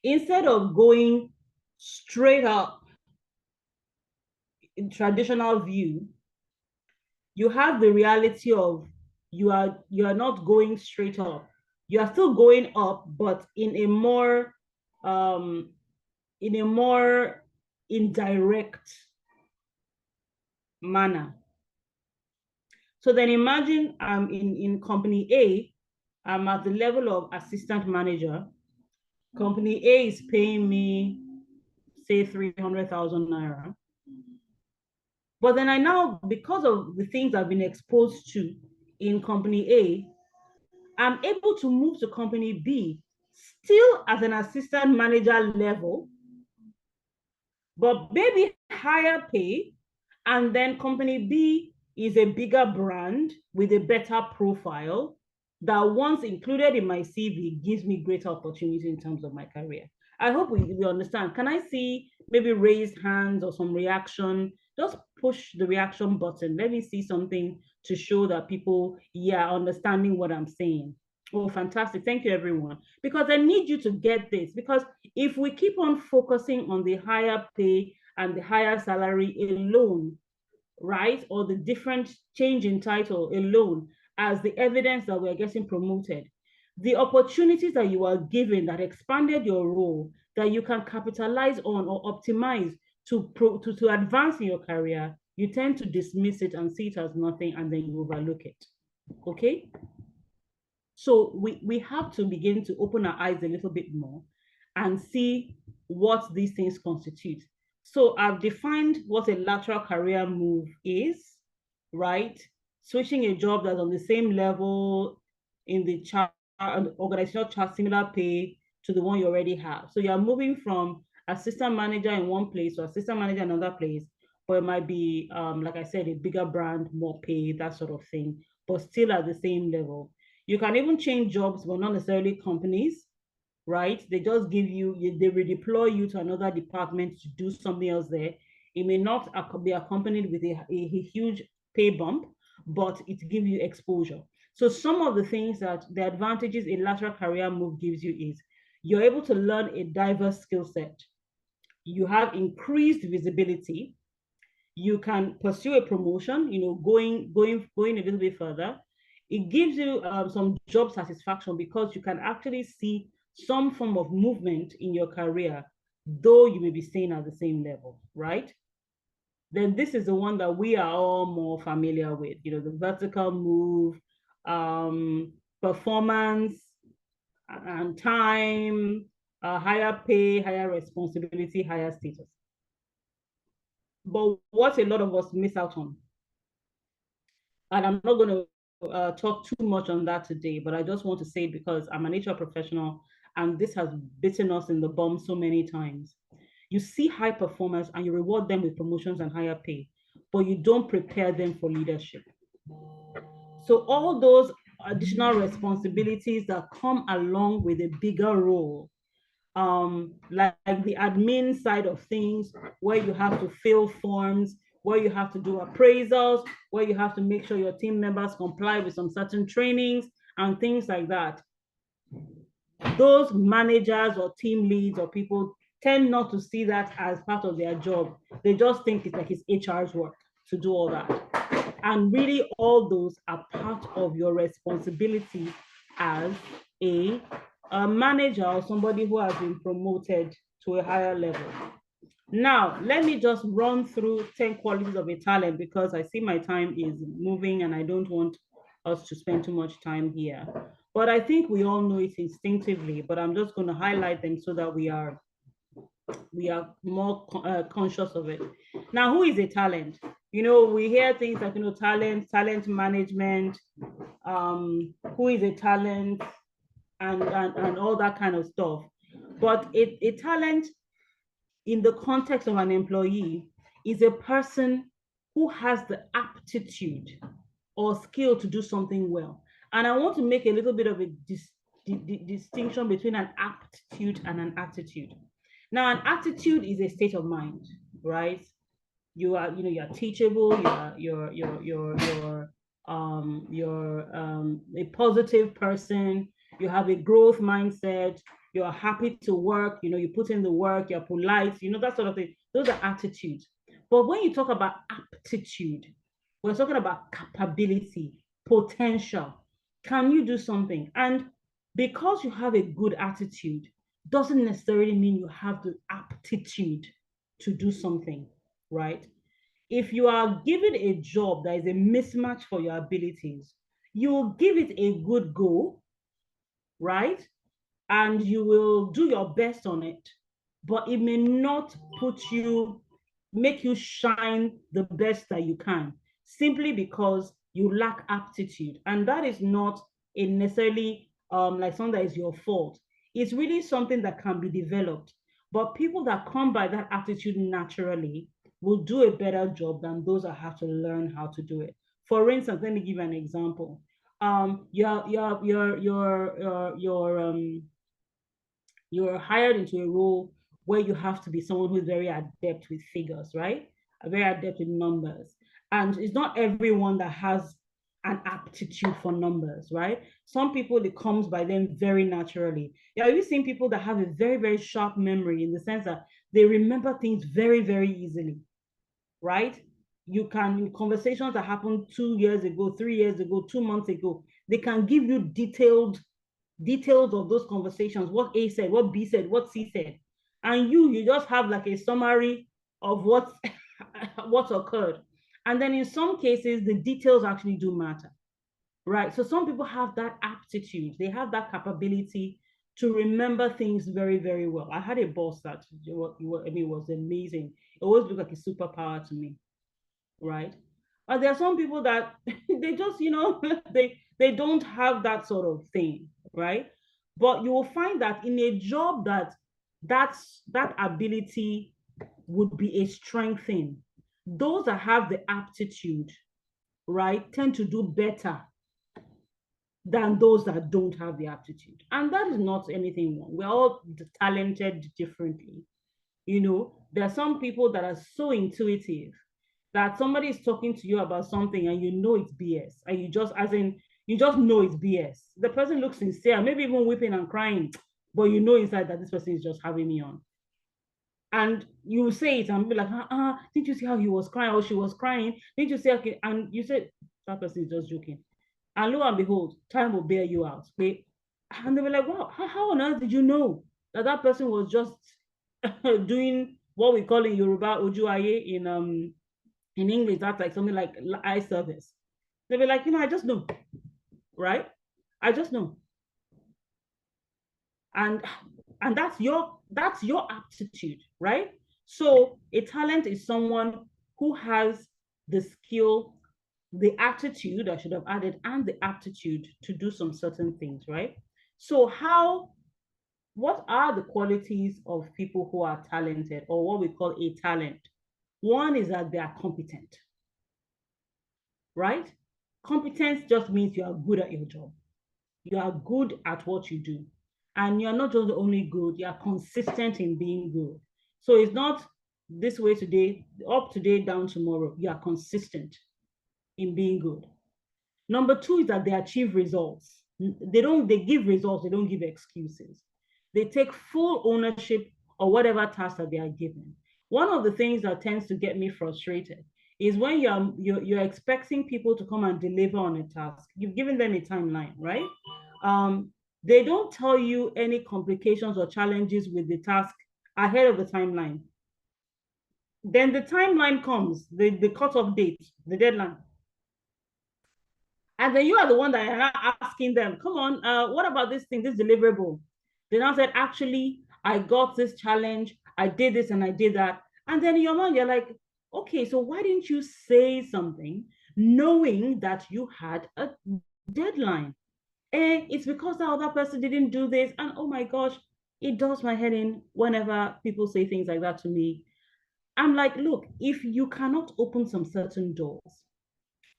Instead of going straight up in traditional view, you have the reality of you are not going straight up. You are still going up, but in a more indirect manner. So then imagine I'm in company A, I'm at the level of assistant manager. Company A is paying me, say, 300,000 naira. But then I now, because of the things I've been exposed to in company A, I'm able to move to company B, still as an assistant manager level, but maybe higher pay. And then company B is a bigger brand with a better profile that once included in my CV gives me greater opportunity in terms of my career. I hope we understand. Can I see maybe raised hands or some reaction? Just push the reaction button. Let me see something to show that people, understanding what I'm saying. Oh, fantastic. Thank you, everyone. Because I need you to get this. Because if we keep on focusing on the higher pay and the higher salary alone, right, or the different change in title alone as the evidence that we're getting promoted, the opportunities that you are given that expanded your role, that you can capitalize on or optimize to advance in your career, you tend to dismiss it and see it as nothing, and then you overlook it. Okay? So we have to begin to open our eyes a little bit more and see what these things constitute. So I've defined what a lateral career move is, right? Switching a job that's on the same level in the chart, organizational chart, similar pay, to the one you already have. So you're moving from assistant manager in one place to assistant manager in another place, but it might be, like I said, a bigger brand, more pay, that sort of thing, but still at the same level. You can even change jobs, but not necessarily companies, right? They just give you, they redeploy you to another department to do something else there. It may not be accompanied with a huge pay bump, but it gives you exposure. So some of the things that the advantages a lateral career move gives you is you're able to learn a diverse skill set. You have increased visibility. You can pursue a promotion, going a little bit further. It gives you some job satisfaction because you can actually see some form of movement in your career, though you may be staying at the same level, right? Then this is the one that we are all more familiar with, the vertical move, performance and time, higher pay, higher responsibility, higher status. But what a lot of us miss out on, and I'm not going to talk too much on that today, but I just want to say it because I'm an HR professional and this has bitten us in the bum so many times. You see high performers and you reward them with promotions and higher pay, but you don't prepare them for leadership. So all those additional responsibilities that come along with a bigger role, like the admin side of things, where you have to fill forms, where you have to do appraisals, where you have to make sure your team members comply with some certain trainings and things like that. Those managers or team leads or people tend not to see that as part of their job. They just think it's like it's HR's work to do all that. And really, all those are part of your responsibility as a manager or somebody who has been promoted to a higher level. Now, let me just run through 10 qualities of a talent because I see my time is moving and I don't want us to spend too much time here. But I think we all know it instinctively, but I'm just going to highlight them so that we are more conscious of it. Now, who is a talent? We hear things like, talent management, who is a talent, and all that kind of stuff. But a talent in the context of an employee is a person who has the aptitude or skill to do something well. And I want to make a little bit of a distinction between an aptitude and an attitude. Now, an attitude is a state of mind, right? You're teachable, you're a positive person, you have a growth mindset, you're happy to work, you put in the work, you're polite, that sort of thing. Those are attitudes. But when you talk about aptitude, we're talking about capability, potential. Can you do something? And because you have a good attitude, doesn't necessarily mean you have the aptitude to do something, right? If you are given a job that is a mismatch for your abilities, you will give it a good go, right? And you will do your best on it, but it may not make you shine the best that you can, simply because you lack aptitude. And that is not necessarily like something that is your fault. It's really something that can be developed. But people that come by that attitude naturally will do a better job than those that have to learn how to do it. For instance, let me give an example. You're hired into a role where you have to be someone who's very adept with figures, right? Very adept with numbers. And it's not everyone that has an aptitude for numbers, right? Some people, it comes by them very naturally. Yeah, have you seen people that have a very, very sharp memory in the sense that they remember things very, very easily, right? You can, conversations that happened 2 years ago, 3 years ago, 2 months ago, they can give you details of those conversations, what A said, what B said, what C said. And you just have like a summary of what occurred. And then in some cases, the details actually do matter, right? So some people have that aptitude, they have that capability to remember things very, very well. I had a boss that, was amazing. It always looked like a superpower to me, right? But there are some people that they just, they don't have that sort of thing, right? But you will find that in a job that ability would be a strength in, those that have the aptitude, right, tend to do better than those that don't have the aptitude. And that is not anything wrong. We're all talented differently. You know, there are some people that are so intuitive that somebody is talking to you about something and you know it's BS. And you just, as in, you just know it's BS. The person looks sincere, maybe even weeping and crying, but you know inside that this person is just having me on. And you say it and be like, didn't you see how he was crying or she was crying? Didn't you see? Okay? And you say, that person is just joking. And lo and behold, time will bear you out. And they were like, wow, how on earth did you know that that person was just doing what we call in Yoruba, Ojuaye, in English, that's like something like eye service. They were like, I just know, right? I just know. And that's your aptitude, right? So a talent is someone who has the skill, the attitude, I should have added, and the aptitude to do some certain things, right? So what are the qualities of people who are talented, or what we call a talent? One is that they are competent, right? Competence just means you are good at your job. You are good at what you do. And you're not just only good, you are consistent in being good. So it's not this way today, up today, down tomorrow. You are consistent in being good. Number two is that they achieve results. They give results, they don't give excuses. They take full ownership of whatever task that they are given. One of the things that tends to get me frustrated is when you're expecting people to come and deliver on a task. You've given them a timeline, right? They don't tell you any complications or challenges with the task ahead of the timeline. Then the timeline comes, the cutoff date, the deadline. And then you are the one that are asking them, come on, what about this thing, this deliverable? They now said, actually, I got this challenge, I did this and I did that. And then in your mind, you're like, okay, so why didn't you say something knowing that you had a deadline? And it's because the other person didn't do this. And oh my gosh, it does my head in whenever people say things like that to me. I'm like, look, if you cannot open some certain doors,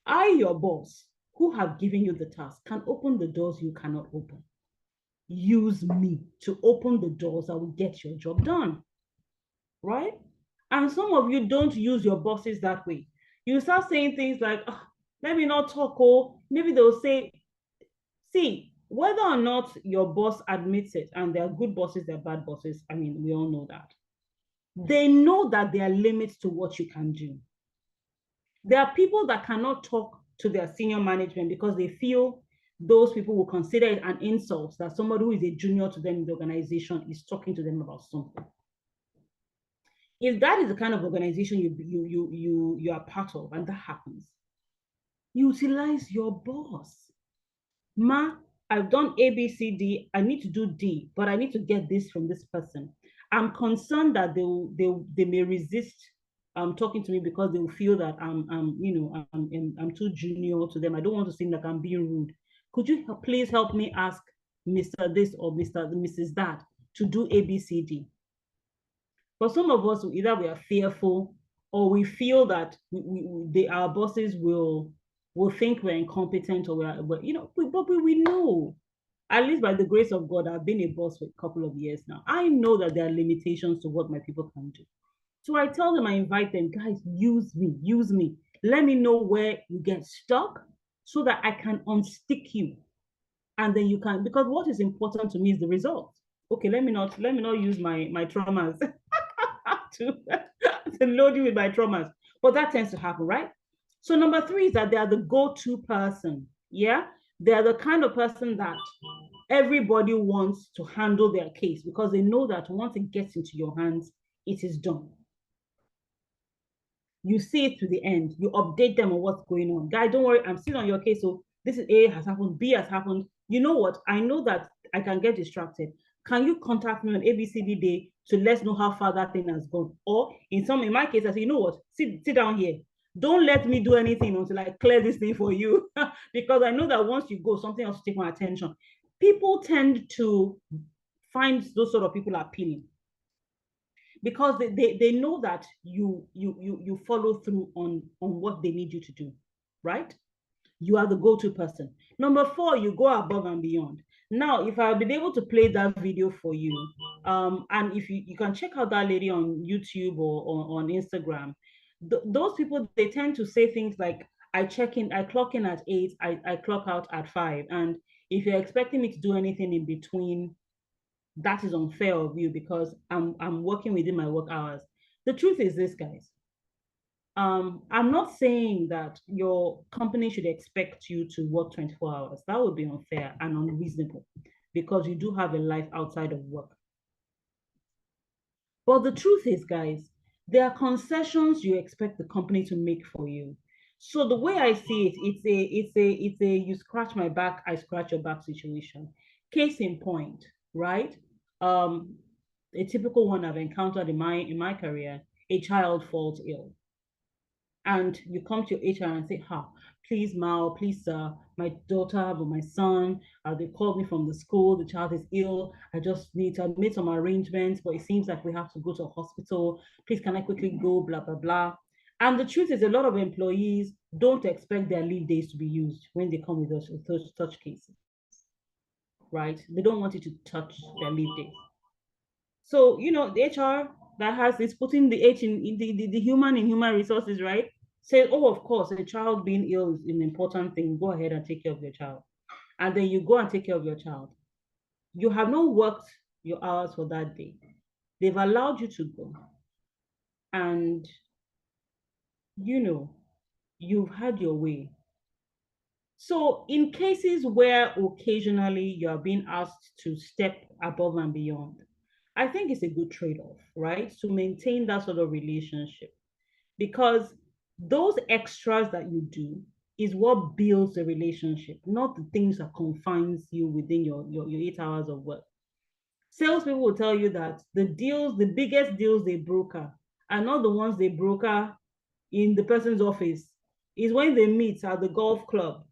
your boss, who have given you the task, can open the doors you cannot open. Use me to open the doors that will get your job done, right? And some of you don't use your bosses that way. You start saying things like, oh, let me not talk, or maybe they'll say, see, whether or not your boss admits it, and they're good bosses, they're bad bosses, I mean, we all know that. They know that there are limits to what you can do. There are people that cannot talk to their senior management because they feel those people will consider it an insult that somebody who is a junior to them in the organization is talking to them about something. If that is the kind of organization you are part of, and that happens, utilize your boss. Ma, I've done A, B, C, D. I need to do D, but I need to get this from this person. I'm concerned that they may resist talking to me because they will feel that I'm too junior to them. I don't want to seem like I'm being rude. Could you please help me ask Mr. This or Mrs. That to do A, B, C, D? For some of us, either we are fearful or we feel that our bosses will think we're incompetent, or but we know, at least by the grace of God, I've been a boss for a couple of years now. I know that there are limitations to what my people can do. So I tell them, I invite them, guys, use me. Let me know where you get stuck so that I can unstick you. And then you can, because what is important to me is the result. Okay, let me not use my traumas to load you with my traumas. But that tends to happen, right? So number three is that they are the go-to person. Yeah, they are the kind of person that everybody wants to handle their case because they know that once it gets into your hands, it is done. You see it to the end. You update them on what's going on. Guy, don't worry, I'm still on your case. So this is A has happened, B has happened. You know what? I know that I can get distracted. Can you contact me on ABCD day to let us know how far that thing has gone? Or in my case, I say, you know what? Sit down here. Don't let me do anything until I clear this thing for you. Because I know that once you go, something else will take my attention. people tend to find those sort of people appealing because they know that you follow through on what they need you to do, right? You are the go-to person. Number 4, you go above and beyond. Now, if I've been able to play that video for you, and if you can check out that lady on YouTube or on Instagram, those people, they tend to say things like, I clock in at 8, I clock out at 5. And if you're expecting me to do anything in between, that is unfair of you because I'm working within my work hours. The truth is this, guys. I'm not saying that your company should expect you to work 24 hours. That would be unfair and unreasonable because you do have a life outside of work. But the truth is, guys, there are concessions you expect the company to make for you. So the way I see it, it's a you scratch my back, I scratch your back situation. Case in point, right? A typical one I've encountered in my career, a child falls ill. And you come to your HR and say, please, Ma, please, sir, my daughter or my son, they called me from the school, the child is ill. I just need to make some arrangements, but it seems like we have to go to a hospital. Please, can I quickly go, blah, blah, blah. And the truth is a lot of employees don't expect their leave days to be used when they come with us with such cases, right? They don't want you to touch their leave days. So, the HR that has is putting the H in the human in human resources, right? Say, oh, of course, a child being ill is an important thing. Go ahead and take care of your child. And then you go and take care of your child. You have not worked your hours for that day. They've allowed you to go. And, you've had your way. So in cases where occasionally you are being asked to step above and beyond, I think it's a good trade-off, right? To maintain that sort of relationship. Because those extras that you do is what builds the relationship, not the things that confines you within your 8 hours of work. Salespeople will tell you that the biggest deals they broker are not the ones they broker in the person's office. Is when they meet at the golf club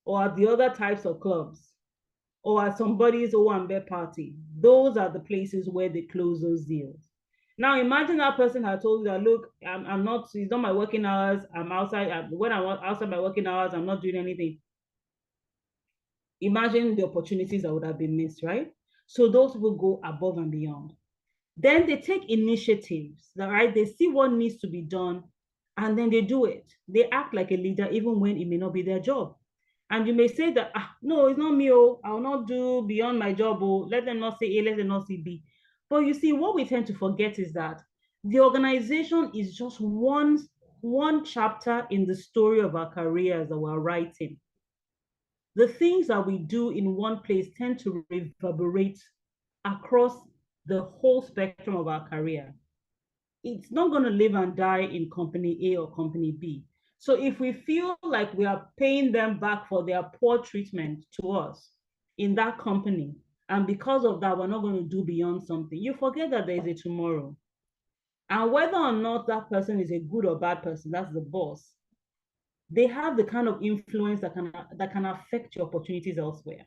or at the other types of clubs or at somebody's Owambe party. Those are the places where they close those deals. Now imagine that person had told you that, look, I'm not, it's not my working hours, I'm outside, when I'm outside my working hours, I'm not doing anything. Imagine the opportunities that would have been missed, right? So those people go above and beyond. Then they take initiatives, right? They see what needs to be done and then they do it. They act like a leader even when it may not be their job. And you may say that, no, it's not me, I will not do beyond my job, let them not say A, let them not say B. But you see, what we tend to forget is that the organization is just one chapter in the story of our careers that we're writing. The things that we do in one place tend to reverberate across the whole spectrum of our career. It's not going to live and die in company A or company B. So if we feel like we are paying them back for their poor treatment to us in that company, and because of that, we're not going to do beyond something, you forget that there is a tomorrow. And whether or not that person is a good or bad person, that's the boss, they have the kind of influence that can affect your opportunities elsewhere.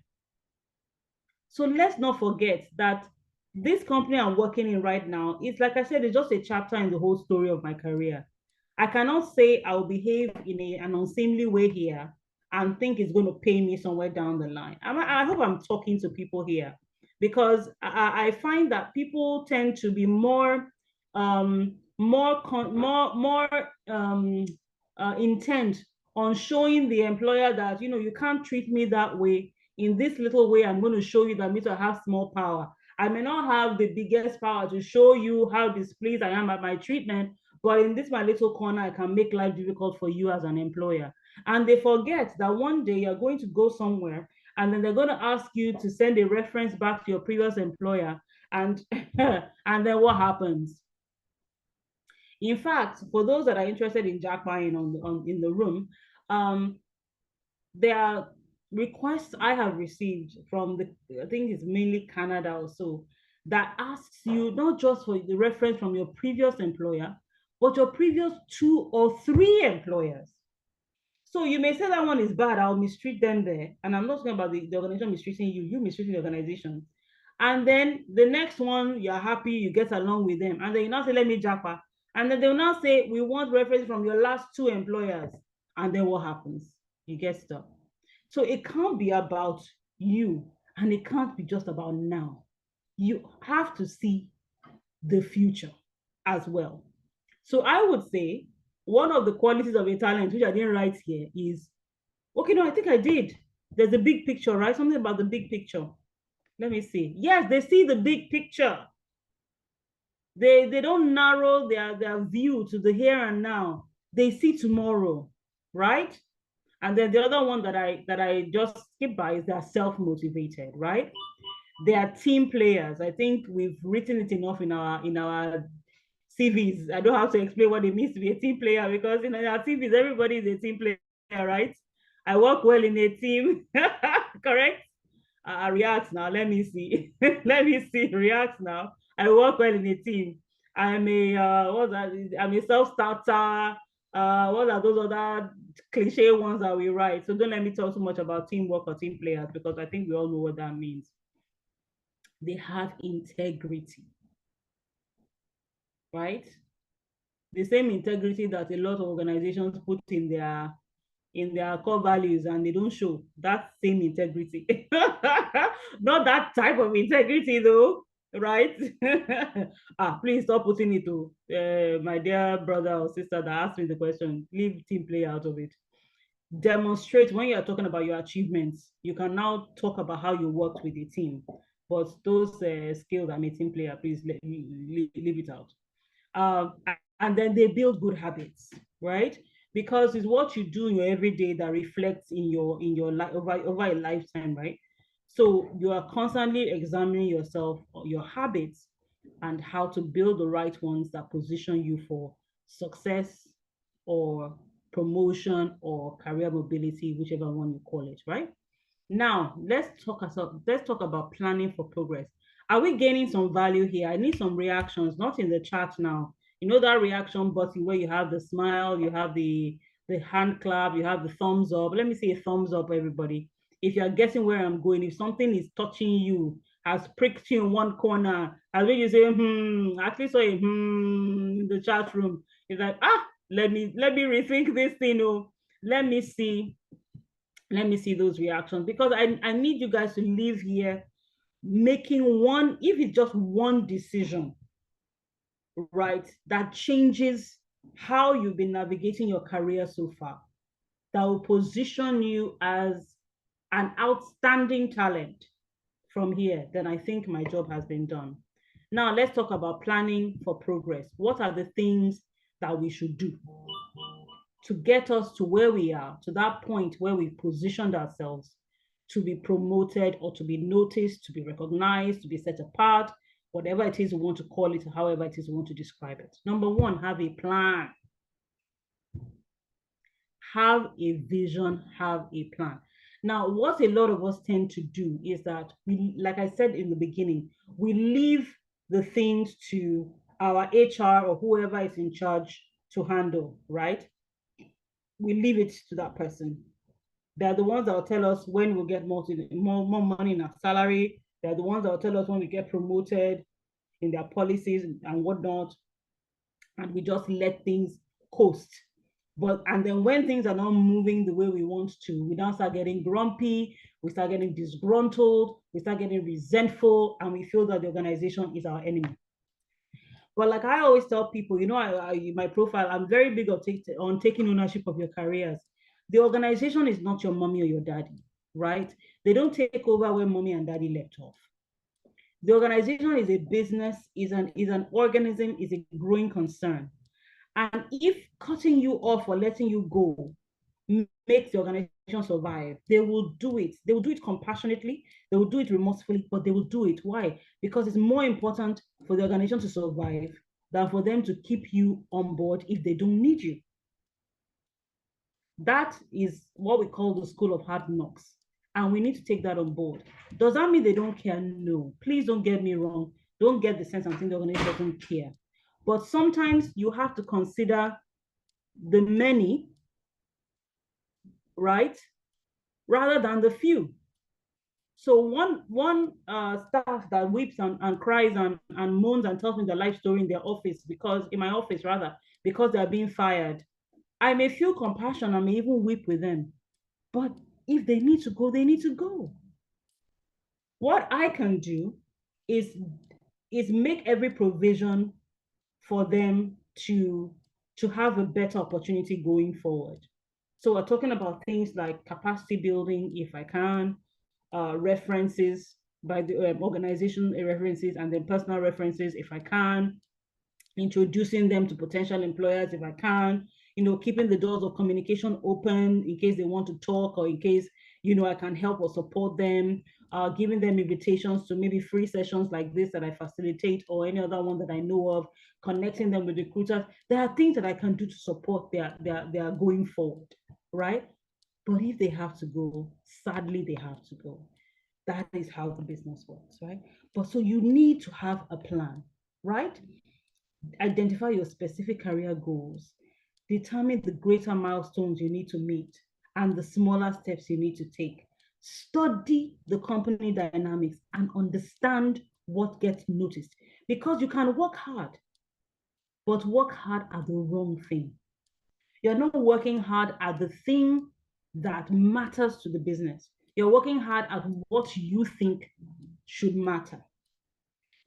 So let's not forget that this company I'm working in right now, it's like I said, it's just a chapter in the whole story of my career. I cannot say I'll behave in an unseemly way here and think it's going to pay me somewhere down the line. I hope I'm talking to people here because I find that people tend to be more intent on showing the employer that, you can't treat me that way. In this little way, I'm going to show you that me to have small power. I may not have the biggest power to show you how displeased I am at my treatment, but in this my little corner, I can make life difficult for you as an employer. And they forget that one day you're going to go somewhere and then they're going to ask you to send a reference back to your previous employer. And, and then what happens? In fact, for those that are interested in jackpotting in the room, there are requests I have received from I think it's mainly Canada or so, that asks you not just for the reference from your previous employer, but your previous 2 or 3 employers. So you may say that one is bad, I'll mistreat them there. And I'm not talking about the organization mistreating you, you mistreating the organization. And then the next one, you're happy, you get along with them. And then you now say, let me japa. And then they'll now say, we want reference from your last 2 employers. And then what happens? You get stuck. So it can't be about you, and it can't be just about now. You have to see the future as well. So I would say one of the qualities of a talent, which I didn't write here, is, okay, no, I think I did. There's a big picture, right? Something about the big picture. Let me see. Yes, they see the big picture. They don't narrow their view to the here and now. They see tomorrow, right? And then the other one that I just skip by is they're self-motivated, right? They are team players. I think we've written it enough in our CVs. I don't have to explain what it means to be a team player, because in our CVs, everybody is a team player, right? I work well in a team, correct? React now. Let me see. Let me see. React now. I work well in a team. I'm a what's that? I'm a self-starter. What are those other cliche ones that we write? So don't let me talk too much about teamwork or team players, because I think we all know what that means. They have integrity, right? The same integrity that a lot of organizations put in their core values, and they don't show that same integrity. Not that type of integrity though, right? Please stop putting it to my dear brother or sister that asked me the question. Leave team play out of it. Demonstrate. When you're talking about your achievements, you can now talk about how you worked with the team. But those skills, I'm a team player, please leave it out. And then they build good habits, right? Because it's what you do in your everyday that reflects in your life over a lifetime, right? So you are constantly examining yourself, your habits, and how to build the right ones that position you for success or promotion or career mobility, whichever one you call it, right? Now, let's talk about planning for progress. Are we gaining some value here? I need some reactions, not in the chat now. You know that reaction button where you have the smile, you have the hand clap, you have the thumbs up. Let me see a thumbs up, everybody. If you're guessing where I'm going, if something is touching you, has pricked you in one corner, as when you say, I actually saw a in the chat room. It's like, let me rethink this thing. Oh, let me see those reactions, because I need you guys to leave here making one, if it's just one decision, right, that changes how you've been navigating your career so far, that will position you as an outstanding talent from here, then I think my job has been done. Now, let's talk about planning for progress. What are the things that we should do to get us to where we are, to that point where we've positioned ourselves to be promoted or to be noticed, to be recognized, to be set apart, whatever it is we want to call it, however it is we want to describe it. Number one, have a plan. Have a vision, have a plan. Now, what a lot of us tend to do is that we, like I said in the beginning, we leave the things to our HR or whoever is in charge to handle, right? We leave it to that person. They're the ones that will tell us when we'll get more money in our salary. They're the ones that will tell us when we get promoted in their policies and whatnot. And we just let things coast. And then when things are not moving the way we want to, we now start getting grumpy, we start getting disgruntled, we start getting resentful, and we feel that the organization is our enemy. But like I always tell people, you know, my profile, I'm very big on taking ownership of your careers. The organization is not your mommy or your daddy, right? They don't take over where mommy and daddy left off. The organization is a business, is an organism, is a growing concern. And if cutting you off or letting you go makes the organization survive, they will do it. They will do it compassionately, they will do it remorsefully, but they will do it. Why? Because it's more important for the organization to survive than for them to keep you on board if they don't need you. That is what we call the school of hard knocks. And we need to take that on board. Does that mean they don't care? No. Please don't get me wrong. Don't get the sense I'm saying the organization doesn't care. But sometimes you have to consider the many right? Rather than the few. So one staff that weeps and cries and moans and tells me their life story in their office, because in my office rather, because they're being fired, I may feel compassion, I may even weep with them. But if they need to go, they need to go. What I can do is make every provision for them to have a better opportunity going forward. So we're talking about things like capacity building, if I can, references by the organization references, and then personal references, if I can, introducing them to potential employers, if I can, keeping the doors of communication open in case they want to talk, or in case, I can help or support them, giving them invitations to maybe free sessions like this that I facilitate, or any other one that I know of, connecting them with recruiters. There are things that I can do to support their going forward, right? But if they have to go, sadly, they have to go. That is how the business works, right? But so you need to have a plan, right? Identify your specific career goals, determine the greater milestones you need to meet and the smaller steps you need to take. Study the company dynamics and understand what gets noticed, because you can work hard, but work hard at the wrong thing. You're not working hard at the thing that matters to the business. You're working hard at what you think should matter.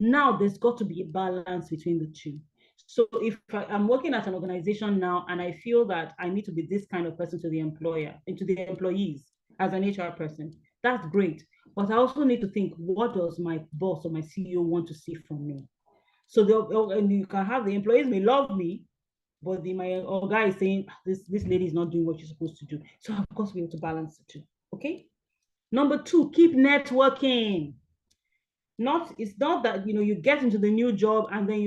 Now, there's got to be a balance between the two. So if I'm working at an organization now and I feel that I need to be this kind of person to the employer and to the employees as an HR person, that's great. But I also need to think, what does my boss or my CEO want to see from me? So and you can have the employees may love me, but my guy is saying, this lady is not doing what she's supposed to do. So of course we have to balance the two. Okay. Number 2, keep networking. It's not that you get into the new job and then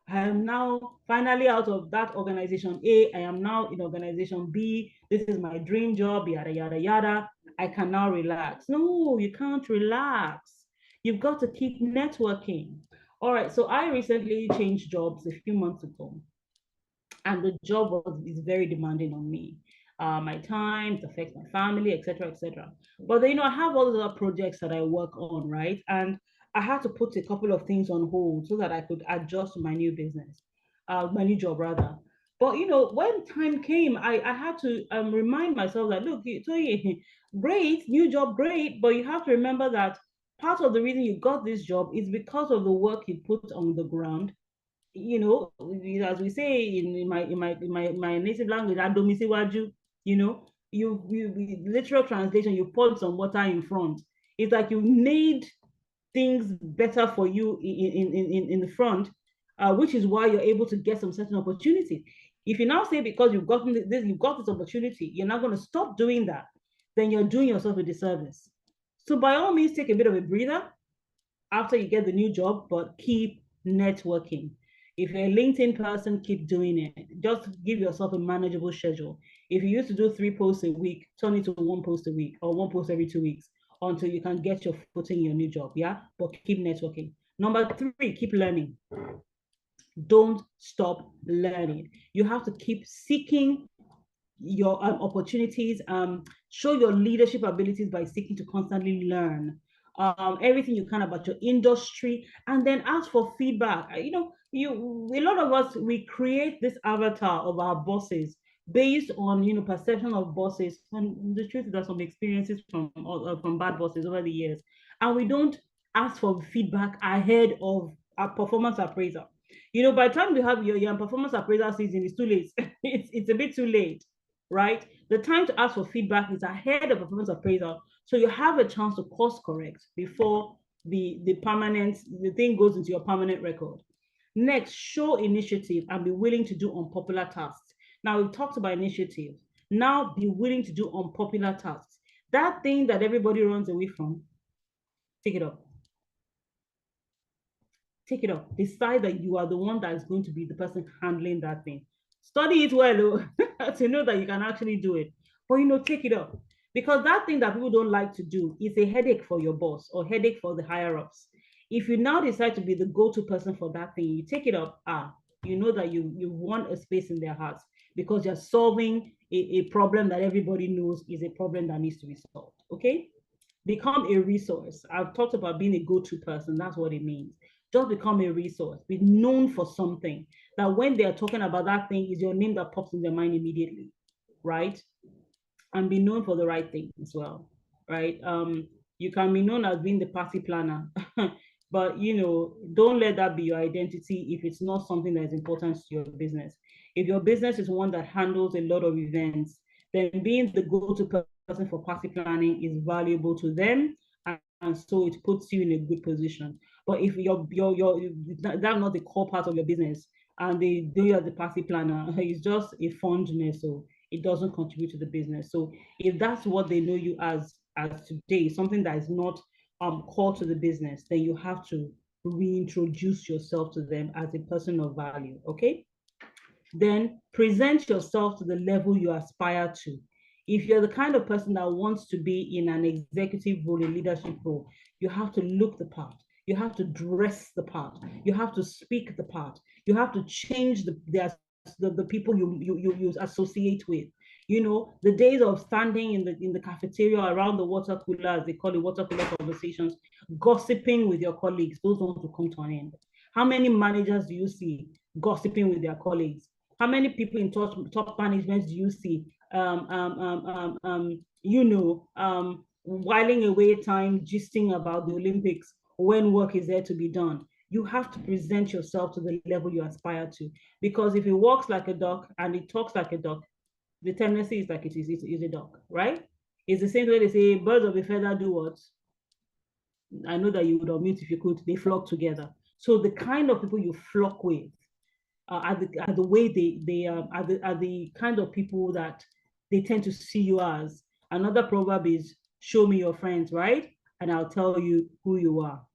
I am now finally out of that organization A, I am now in organization B, this is my dream job, yada yada yada, I can now relax. No, you can't relax. You've got to keep networking. All right, so I recently changed jobs a few months ago, and the job is very demanding on me. My time, it affects my family, etc., etc. But then, I have all those other projects that I work on, right? And I had to put a couple of things on hold so that I could adjust to my new business, my new job rather. But when time came, I had to remind myself that, look, Toyin, great, new job, great, but you have to remember that part of the reason you got this job is because of the work you put on the ground. As we say in my native language, you literal translation, you poured some water in front. It's like you made things better for you in the front, which is why you're able to get some certain opportunity. If you now say because you've got this opportunity, you're not going to stop doing that, then you're doing yourself a disservice. So by all means, take a bit of a breather after you get the new job, but keep networking. If you're a LinkedIn person, keep doing it. Just give yourself a manageable schedule. If you used to do 3 posts a week, turn it to 1 post a week or 1 post every 2 weeks until you can get your footing in your new job. Yeah, but keep networking. Number 3, keep learning. Don't stop learning. You have to keep seeking your opportunities, show your leadership abilities by seeking to constantly learn everything you can about your industry, and then ask for feedback. A lot of us, we create this avatar of our bosses based on perception of bosses, and the truth is that some experiences from bad bosses over the years, and we don't ask for feedback ahead of our performance appraisal. By the time you have your performance appraisal season, it's too late. it's a bit too late, right? The time to ask for feedback is ahead of performance appraisal, so you have a chance to course correct before the thing goes into your permanent record. Next, show initiative and be willing to do unpopular tasks. Now, we've talked about initiatives. Now, be willing to do unpopular tasks. That thing that everybody runs away from, take it up. Take it up. Decide that you are the one that is going to be the person handling that thing. Study it well to know that you can actually do it. But take it up. Because that thing that people don't like to do is a headache for your boss or headache for the higher ups. If you now decide to be the go-to person for that thing, you take it up, You know that you want a space in their hearts because you're solving a problem that everybody knows is a problem that needs to be solved. Okay? Become a resource. I've talked about being a go-to person. That's what it means. Just become a resource. Be known for something. That when they're talking about that thing, is your name that pops in their mind immediately, right? And be known for the right thing as well, right? You can be known as being the party planner, but don't let that be your identity if it's not something that is important to your business. If your business is one that handles a lot of events, then being the go-to person for party planning is valuable to them, and so it puts you in a good position. But if that's not the core part of your business, and they do you as the party planner, it's just a fondness, so it doesn't contribute to the business. So if that's what they know you as today, something that is not core to the business, then you have to reintroduce yourself to them as a person of value. Okay? Then present yourself to the level you aspire to. If you're the kind of person that wants to be in an executive role, a leadership role, you have to look the part. You have to dress the part. You have to speak the part. You have to change the people you associate with. The days of standing in the cafeteria around the water cooler, as they call it, water cooler conversations, gossiping with your colleagues, those want to come to an end. How many managers do you see gossiping with their colleagues? How many people in top management do you see, whiling away time, gisting about the Olympics when work is there to be done? You have to present yourself to the level you aspire to. Because if it walks like a duck and it talks like a duck, the tendency is like it is a duck, right? It's the same way they say birds of a feather do what? I know that you would unmute if you could. They flock together. So the kind of people you flock with are the way are the kind of people that they tend to see you as. Another proverb is show me your friends, right? And I'll tell you who you are.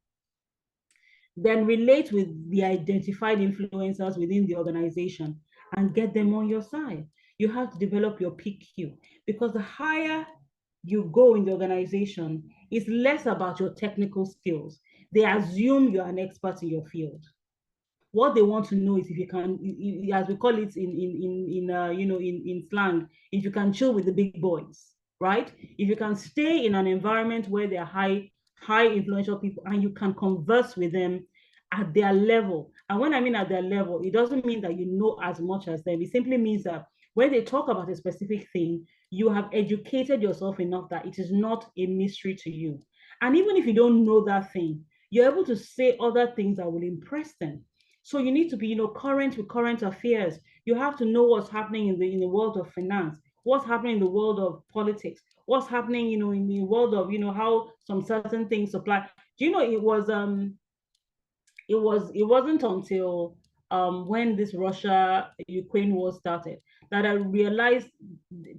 Then relate with the identified influencers within the organization and get them on your side. You have to develop your PQ because the higher you go in the organization, it's less about your technical skills. They assume you're an expert in your field. What they want to know is if you can, as we call it in slang, if you can chill with the big boys, right? If you can stay in an environment where there are high influential people and you can converse with them at their level. And when I mean at their level, it doesn't mean that you know as much as them. It simply means that when they talk about a specific thing, you have educated yourself enough that it is not a mystery to you. And even if you don't know that thing, you're able to say other things that will impress them. So you need to be, current with current affairs. You have to know what's happening in the world of finance, what's happening in the world of politics, what's happening, in the world of, how some certain things apply. Do you know it wasn't until when this Russia-Ukraine war started that I realized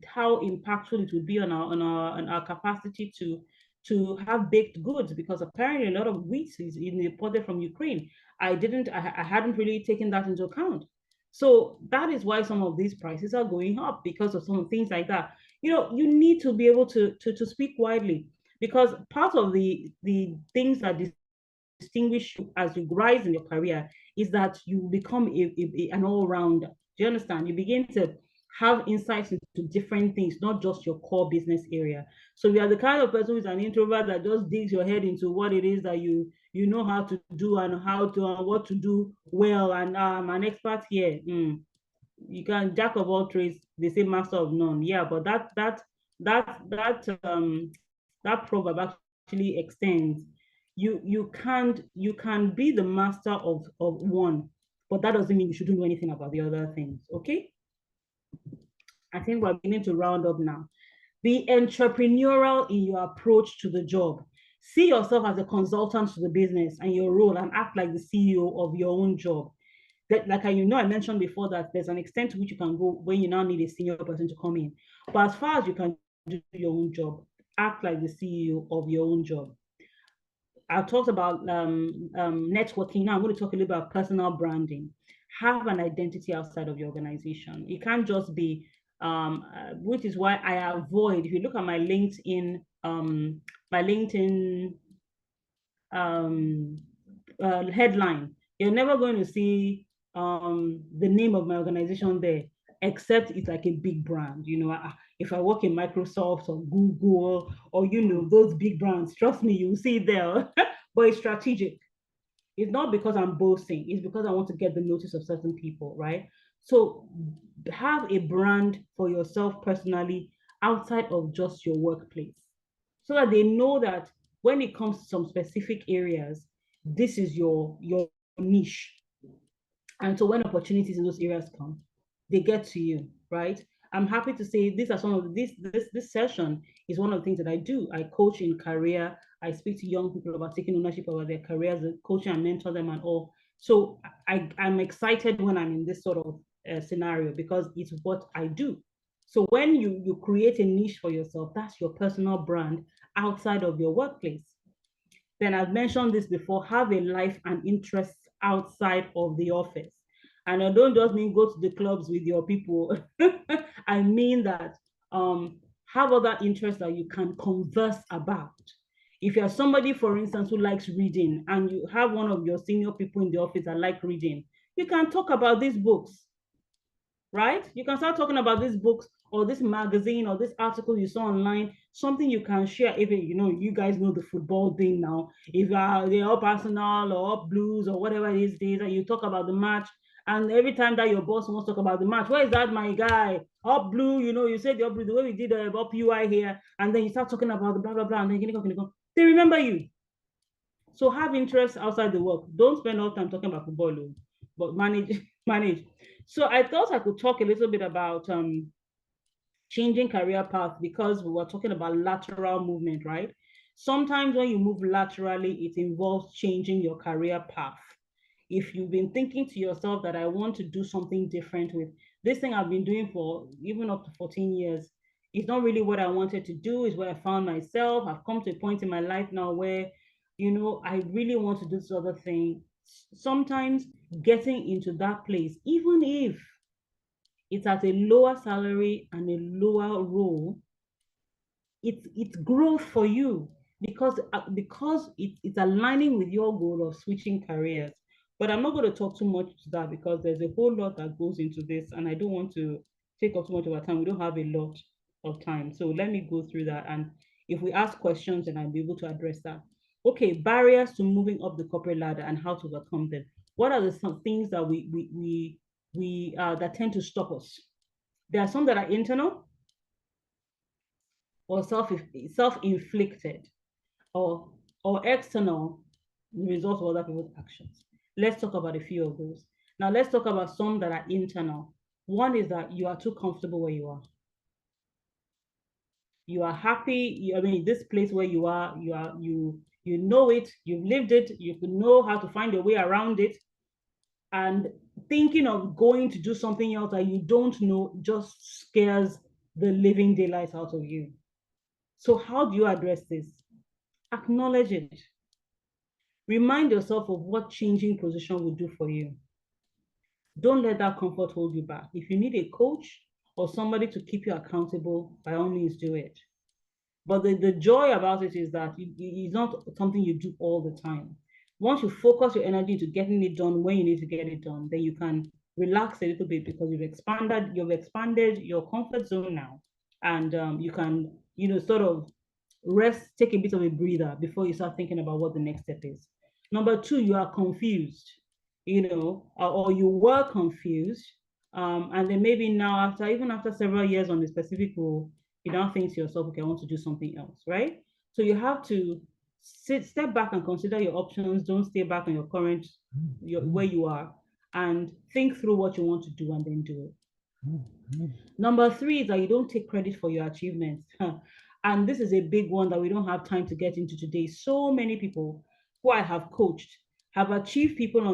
how impactful it would be on our capacity to have baked goods, because apparently a lot of wheat is imported from Ukraine. I hadn't really taken that into account. So that is why some of these prices are going up, because of some things like that. You need to be able to speak widely, because part of the things that distinguish you as you rise in your career is that you become an all-rounder. Do you understand? You begin to have insights into different things, not just your core business area. So you are the kind of person who's an introvert that just digs your head into what it is that you know how to do and what to do well. And I'm an expert here. You can jack of all trades, they say master of none. Yeah, but that proverb actually extends. You can be the master of one, but that doesn't mean you shouldn't know anything about the other things. Okay, I think we're beginning to round up now. Be entrepreneurial in your approach to the job. See yourself as a consultant to the business and your role, and act like the CEO of your own job. That, like I mentioned before that there's an extent to which you can go when you now need a senior person to come in. But as far as you can do your own job, act like the CEO of your own job. I talked about networking. Now I'm going to talk a little about personal branding. Have an identity outside of your organization. It can't just be, which is why I avoid, if you look at my LinkedIn headline, you're never going to see the name of my organization there, except it's like a big brand. You know, if I work in Microsoft or Google or, you know, those big brands, trust me, you'll see it there. But it's strategic. It's not because I'm boasting, it's because I want to get the notice of certain people, right? So have a brand for yourself personally outside of just your workplace so that they know that when it comes to some specific areas, this is your niche. And so when opportunities in those areas come, they get to you, right? I'm happy to say these are some of this session is one of the things that I do. I coach in career. I speak to young people about taking ownership over their careers, coach and mentor them and all. So I'm excited when I'm in this sort of scenario because it's what I do. So when you create a niche for yourself, that's your personal brand outside of your workplace. Then I've mentioned this before, have a life and interests outside of the office. And I don't just mean go to the clubs with your people. I mean that have other interests that you can converse about. If you're somebody, for instance, who likes reading and you have one of your senior people in the office that like reading, you can talk about these books, right? You can start talking about these books or this magazine or this article you saw online, something you can share. Even, you know, you guys know the football thing now. If they're up Arsenal or up Blues or whatever it is, and you talk about the match, and every time that your boss wants to talk about the match, where is that my guy? Up Blue, you know, you said the up Blue, the way we did up UI here, and then you start talking about the blah, blah, blah, and then they remember you. So have interests outside the work. Don't spend all time talking about football, but manage. So I thought I could talk a little bit about changing career path because we were talking about lateral movement, right? Sometimes when you move laterally, it involves changing your career path. If you've been thinking to yourself that I want to do something different with this thing I've been doing for even up to 14 years, it's not really what I wanted to do, is where I found myself. I've come to a point in my life now where, you know, I really want to do this other thing. Sometimes getting into that place, even if it's at a lower salary and a lower role, it's growth for you because it's aligning with your goal of switching careers. But I'm not going to talk too much to that because there's a whole lot that goes into this, and I don't want to take up too much of our time. We don't have a lot of time, so let me go through that. And if we ask questions, then I'll be able to address that. Okay, barriers to moving up the corporate ladder and how to overcome them. What are some things that we that tend to stop us? There are some that are internal or self-inflicted or external results of other people's actions. Let's talk about a few of those. Now let's talk about some that are internal. One is that you are too comfortable where you are. You are happy. I mean, this place where you are, you know it, you've lived it, you know how to find a way around it. And thinking of going to do something else that you don't know just scares the living daylights out of you. So how do you address this? Acknowledge it. Remind yourself of what changing position will do for you. Don't let that comfort hold you back. If you need a coach or somebody to keep you accountable, by all means do it. But the joy about it is that it's not something you do all the time. Once you focus your energy to getting it done when you need to get it done, then you can relax a little bit because you've expanded your comfort zone now. And you can, you know, sort of rest, take a bit of a breather before you start thinking about what the next step is. Number two, you are confused, you know, or you were confused. And then maybe now even after several years on a specific role, you now think to yourself, okay, I want to do something else, right? So you have to step back and consider your options. Don't stay back on your current, where you are, and think through what you want to do and then do it. Number three is that you don't take credit for your achievements. And this is a big one that we don't have time to get into today. So many people who I have coached have achieved people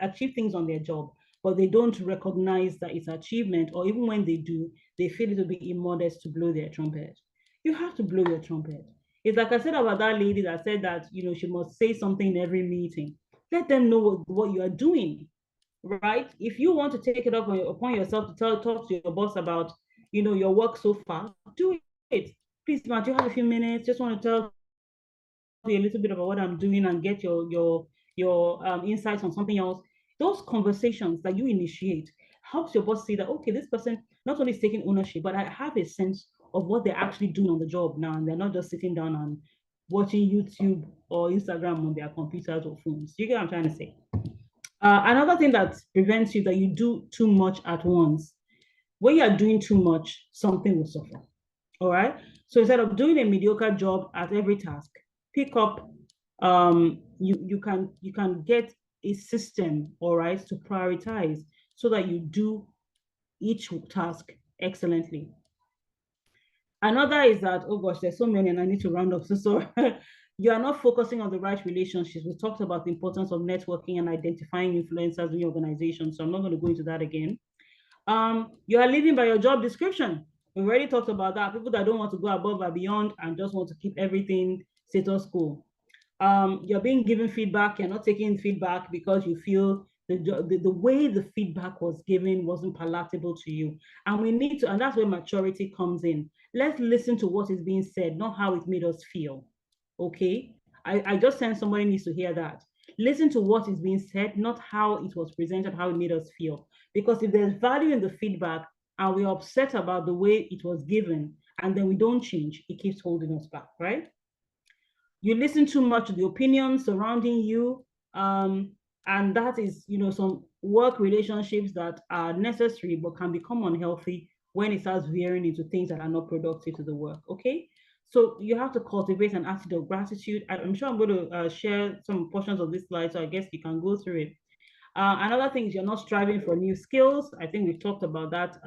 achieve things on their job, but they don't recognize that it's achievement, or even when they do, they feel a little bit immodest to blow their trumpet. You have to blow your trumpet. It's like I said about that lady that said that, you know, she must say something in every meeting. Let them know what you are doing, right? If you want to take it up upon yourself to talk to your boss about, you know, your work so far, do it. Please, Matt, you have a few minutes. Just want to tell you a little bit about what I'm doing and get your your insights on something else. Those conversations that you initiate helps your boss see that, okay, this person not only is taking ownership, but I have a sense of what they're actually doing on the job now, and they're not just sitting down and watching YouTube or Instagram on their computers or phones. You get what I'm trying to say? Another thing that prevents you that you do too much at once. When you are doing too much, something will suffer. All right. So instead of doing a mediocre job at every task, pick up. You can get a system, all right, to prioritize so that you do each task excellently. Another is that, oh gosh, there's so many and I need to round up. So you are not focusing on the right relationships. We talked about the importance of networking and identifying influencers in your organization. So I'm not going to go into that again. You are living by your job description. We already talked about that. People that don't want to go above and beyond and just want to keep everything status quo. You're being given feedback. You're not taking feedback because you feel the way the feedback was given wasn't palatable to you. And we need to, and that's where maturity comes in. Let's listen to what is being said, not how it made us feel. Okay? I just sense somebody needs to hear that. Listen to what is being said, not how it was presented, how it made us feel. Because if there's value in the feedback and we're upset about the way it was given, and then we don't change, it keeps holding us back, right? You listen too much to the opinions surrounding you, and that is, some work relationships that are necessary but can become unhealthy when it starts veering into things that are not productive to the work. Okay, so you have to cultivate an attitude of gratitude. I'm sure I'm going to share some portions of this slide, so I guess you can go through it. Another thing is you're not striving for new skills. I think we've talked about that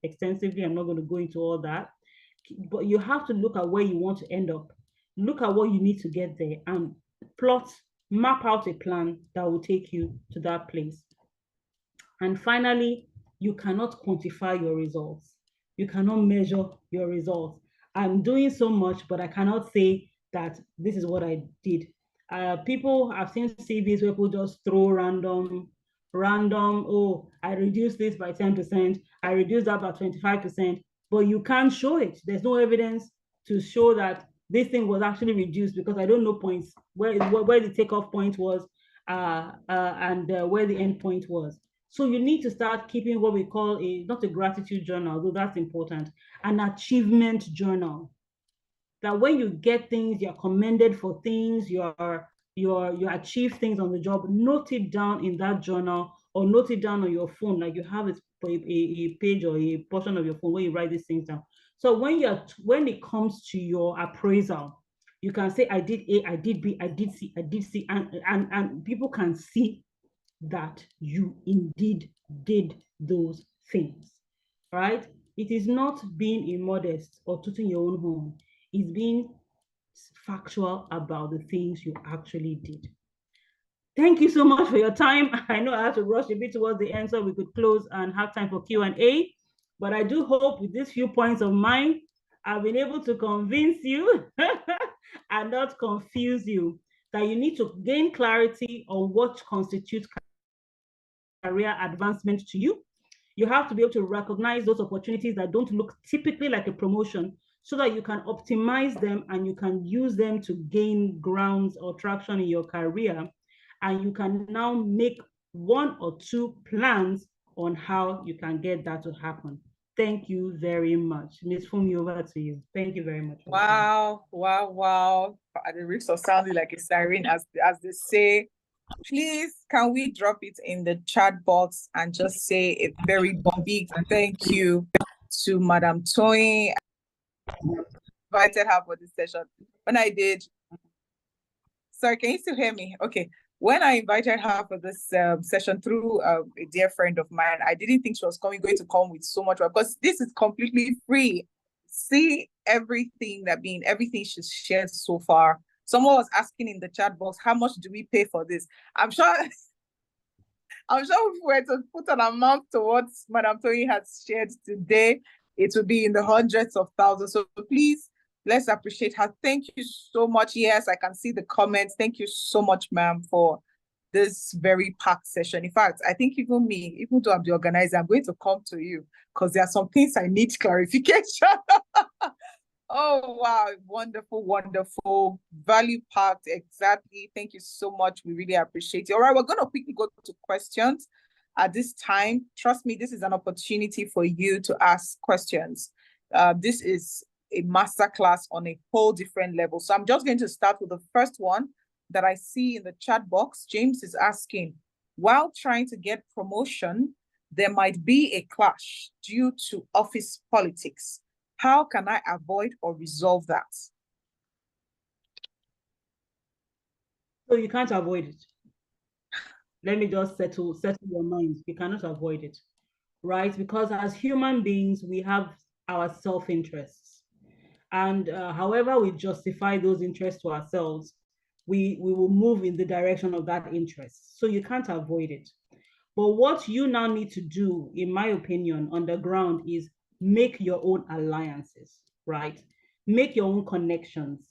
extensively. I'm not going to go into all that, but you have to look at where you want to end up. Look at what you need to get there and map out a plan that will take you to that place. And finally, you cannot quantify your results. You cannot measure your results. I'm doing so much, but I cannot say that this is what I did. People, I've seen CVs where people just throw random, oh, I reduced this by 10%, I reduced that by 25%, but you can't show it. There's no evidence to show that this thing was actually reduced because I don't know points, where the takeoff point was and where the end point was. So you need to start keeping what we call not a gratitude journal, though that's important, an achievement journal. That when you get things, you're commended for things, you achieve things on the job, note it down in that journal or note it down on your phone, like you have a page or a portion of your phone where you write these things down. So when it comes to your appraisal, you can say, I did A, I did B, I did C, and people can see that you indeed did those things, right? It is not being immodest or tooting your own horn. It's being factual about the things you actually did. Thank you so much for your time. I know I have to rush a bit towards the end so we could close and have time for Q&A, but I do hope with these few points of mine, I've been able to convince you and not confuse you that you need to gain clarity on what constitutes career advancement to you. You have to be able to recognize those opportunities that don't look typically like a promotion so that you can optimize them and you can use them to gain grounds or traction in your career. And you can now make one or two plans on how you can get that to happen. Thank you very much. Ms. Fumi, over to you. Thank you very much. Wow. The risk of sounding like a siren, as they say. Please, can we drop it in the chat box and just say a very big thank you to Madam Toyin. Invited her for this session. When I did, sorry, can you still hear me? Okay. When I invited her for this session through a dear friend of mine, I didn't think she was going to come with so much, because this is completely free. See everything she's shared so far. Someone was asking in the chat box, how much do we pay for this? I'm sure if we were to put an amount to what Madam Toyin has shared today, it would be in the hundreds of thousands. So please, let's appreciate her. Thank you so much. Yes, I can see the comments. Thank you so much, ma'am, for this very packed session. In fact, I think even though I'm the organizer, I'm going to come to you because there are some things I need clarification. Oh, Oh, wow. Wonderful, wonderful. Value packed. Exactly. Thank you so much. We really appreciate it. All right, we're going to quickly go to questions at this time. Trust me, this is an opportunity for you to ask questions. This is a masterclass on a whole different level. So I'm just going to start with the first one that I see in the chat box. James is asking, while trying to get promotion, there might be a clash due to office politics. How can I avoid or resolve that? So you can't avoid it. Let me just settle your mind. You cannot avoid it, right? Because as human beings, we have our self-interests. And however we justify those interests to ourselves, we will move in the direction of that interest. So you can't avoid it. But what you now need to do, in my opinion, on the ground is make your own alliances, right? Make your own connections.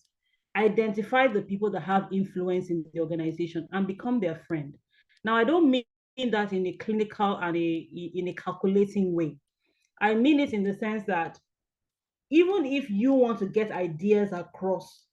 Identify the people that have influence in the organization and become their friend. Now, I don't mean that in a clinical and in a calculating way. I mean it in the sense that even if you want to get ideas across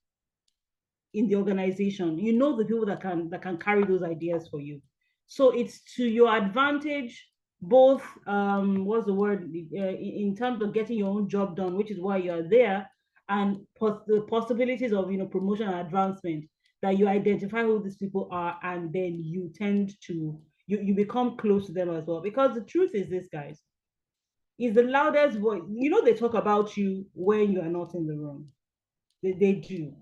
in the organization, you know the people that can carry those ideas for you. So it's to your advantage, both what's the word, in terms of getting your own job done, which is why you're there, and the possibilities of promotion and advancement, that you identify who these people are, and then you tend to you become close to them as well. Because the truth is this, guys, is the loudest voice. They talk about you when you are not in the room. They do.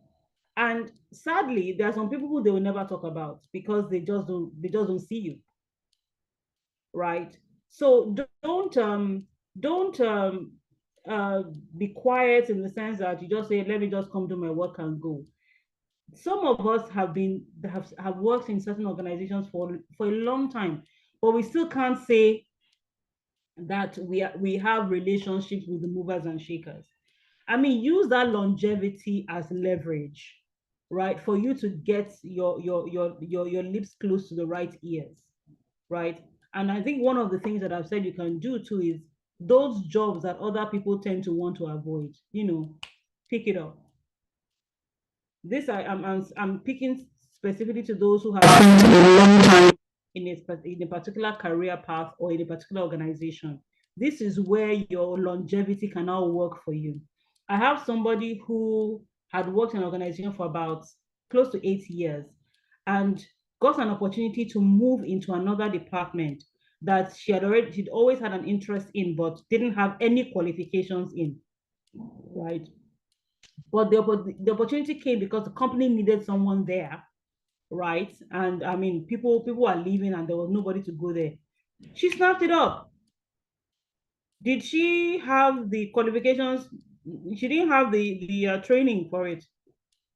And sadly, there are some people who they will never talk about because they just don't see you. Right? So don't be quiet in the sense that you just say, let me just come do my work and go. Some of us have worked in certain organizations for a long time, but we still can't say that we have relationships with the movers and shakers. I mean, use that longevity as leverage, right? For you to get your lips close to the right ears, right? And I think one of the things that I've said you can do too is those jobs that other people tend to want to avoid, pick it up. This I'm picking specifically to those who have spent a long time in a particular career path or in a particular organization. This is where your longevity can now work for you. I have somebody who had worked in an organization for about close to 8 years and got an opportunity to move into another department that she'd always had an interest in, but didn't have any qualifications in, right? But the opportunity came because the company needed someone there, right? And I mean, people are leaving and there was nobody to go there. She snapped it up. Did she have the qualifications? She didn't have the training for it,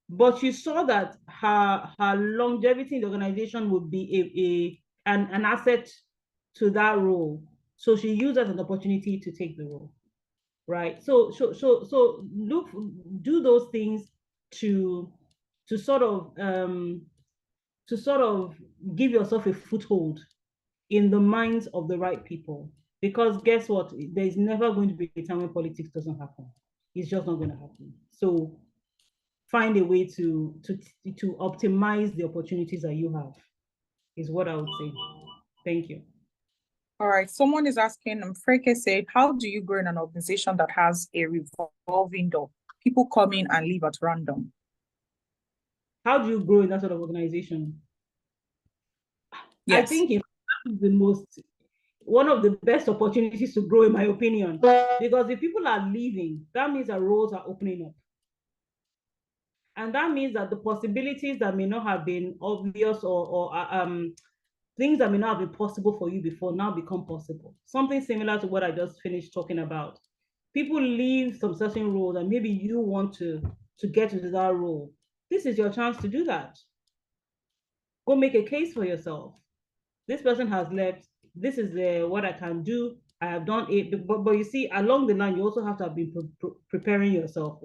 but she saw that her longevity in the organization would be an asset to that role. So she used that as an opportunity to take the role, right? So do those things to to sort of um, to sort of give yourself a foothold in the minds of the right people. Because guess what? There's never going to be a time when politics doesn't happen. It's just not going to happen. So find a way to optimize the opportunities that you have, is what I would say. Thank you. All right. Someone is asking, Freke said, how do you grow in an organization that has a revolving door? People come in and leave at random. How do you grow in that sort of organization? Yes. I think one of the best opportunities to grow, in my opinion, because if people are leaving, that means that roles are opening up. And that means that the possibilities that may not have been obvious or things that may not have been possible for you before now become possible. Something similar to what I just finished talking about. People leave some certain roles and maybe you want to get into that role. This is your chance to do that. Go make a case for yourself. This person has left. This is what I can do. I have done it. But you see, along the line, you also have to have been preparing yourself.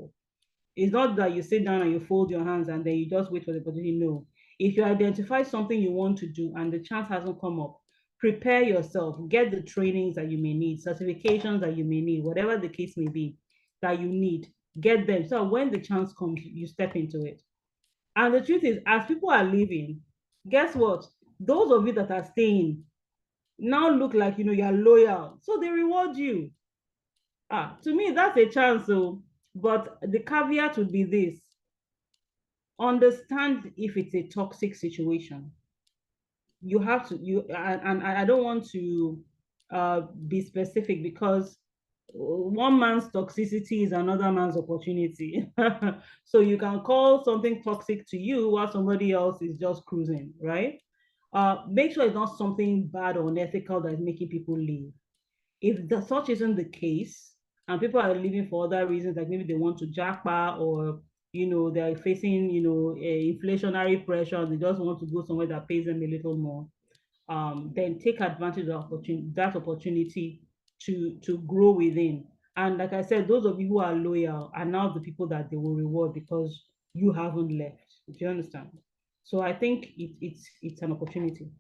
It's not that you sit down and you fold your hands and then you just wait for the opportunity. No. If you identify something you want to do and the chance hasn't come up, prepare yourself, get the trainings that you may need, certifications that you may need, whatever the case may be that you need, get them. So when the chance comes, you step into it. And the truth is, as people are leaving, guess what? Those of you that are staying now look like you're loyal. So they reward you. To me, that's a chance. So, but the caveat would be this: understand if it's a toxic situation. You have to and I don't want to be specific because one man's toxicity is another man's opportunity. So you can call something toxic to you while somebody else is just cruising, right? Make sure it's not something bad or unethical that is making people leave. If such isn't the case, and people are leaving for other reasons, like maybe they want to jackpot, or they're facing a inflationary pressure and they just want to go somewhere that pays them a little more, then take advantage of that opportunity to grow within. And like I said, those of you who are loyal are now the people that they will reward because you haven't left. Do you understand? So I think it's an opportunity.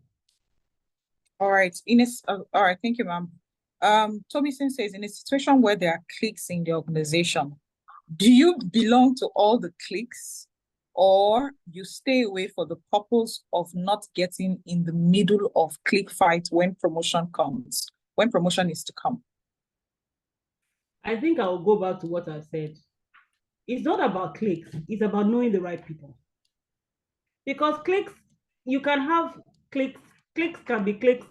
All right. All right. Thank you, ma'am. Tomison says, in a situation where there are cliques in the organization, do you belong to all the cliques, or you stay away for the purpose of not getting in the middle of clique fight when promotion comes, when promotion is to come? I think I'll go back to what I said. It's not about cliques, it's about knowing the right people. Because cliques, you can have cliques can be cliques.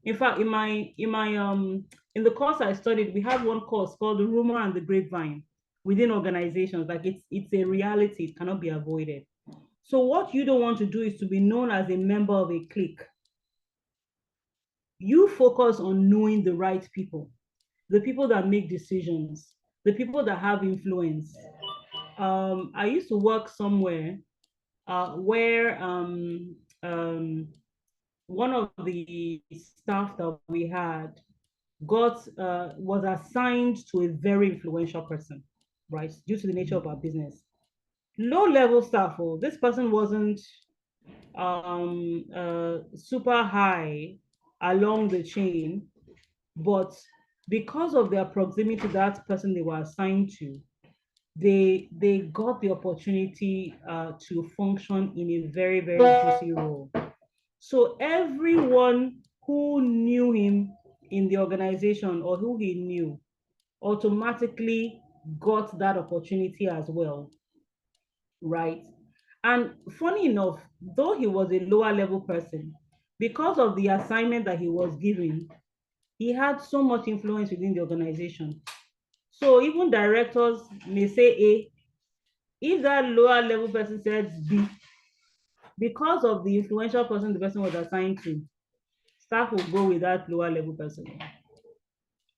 In fact, in the course I studied, we have one course called the rumor and the grapevine within organizations. Like it's a reality, it cannot be avoided. So what you don't want to do is to be known as a member of a clique. You focus on knowing the right people, the people that make decisions, the people that have influence. I used to work somewhere where one of the staff that we had was assigned to a very influential person, right? Due to the nature of our business. Low level staff, this person wasn't super high along the chain, but because of their proximity to that person they were assigned to, they got the opportunity to function in a very, very juicy role. So everyone who knew him in the organization or who he knew automatically got that opportunity as well, right? And funny enough, though he was a lower level person, because of the assignment that he was given, he had so much influence within the organization. So even directors may say A, if that lower level person said B, because of the influential person the person was assigned to, staff will go with that lower level person.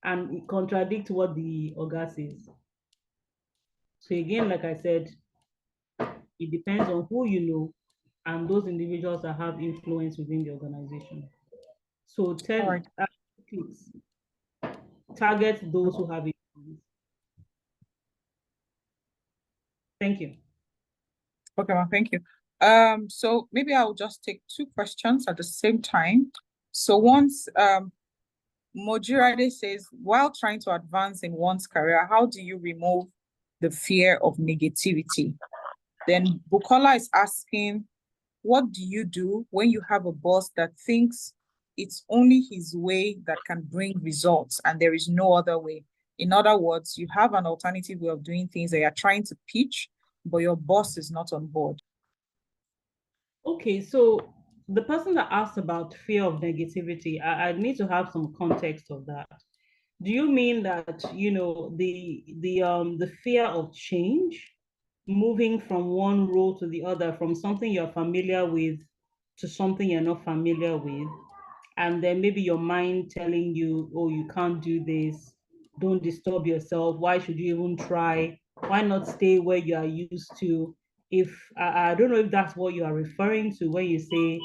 And it contradicts what the Oga says. So again, like I said, it depends on who you know and those individuals that have influence within the organization. So target those who have influence. Thank you. Okay, well, thank you. So maybe I'll just take two questions at the same time. So once Mojirade says, while trying to advance in one's career, how do you remove the fear of negativity? Then Bukola is asking, what do you do when you have a boss that thinks it's only his way that can bring results and there is no other way? In other words, you have an alternative way of doing things that you're trying to pitch, but your boss is not on board. Okay, so the person that asked about fear of negativity, I need to have some context of that. Do you mean that the fear of change, moving from one role to the other, from something you're familiar with to something you're not familiar with, and then maybe your mind telling you, oh, you can't do this, don't disturb yourself, why should you even try, why not stay where you are used to? If I don't know if that's what you are referring to when you say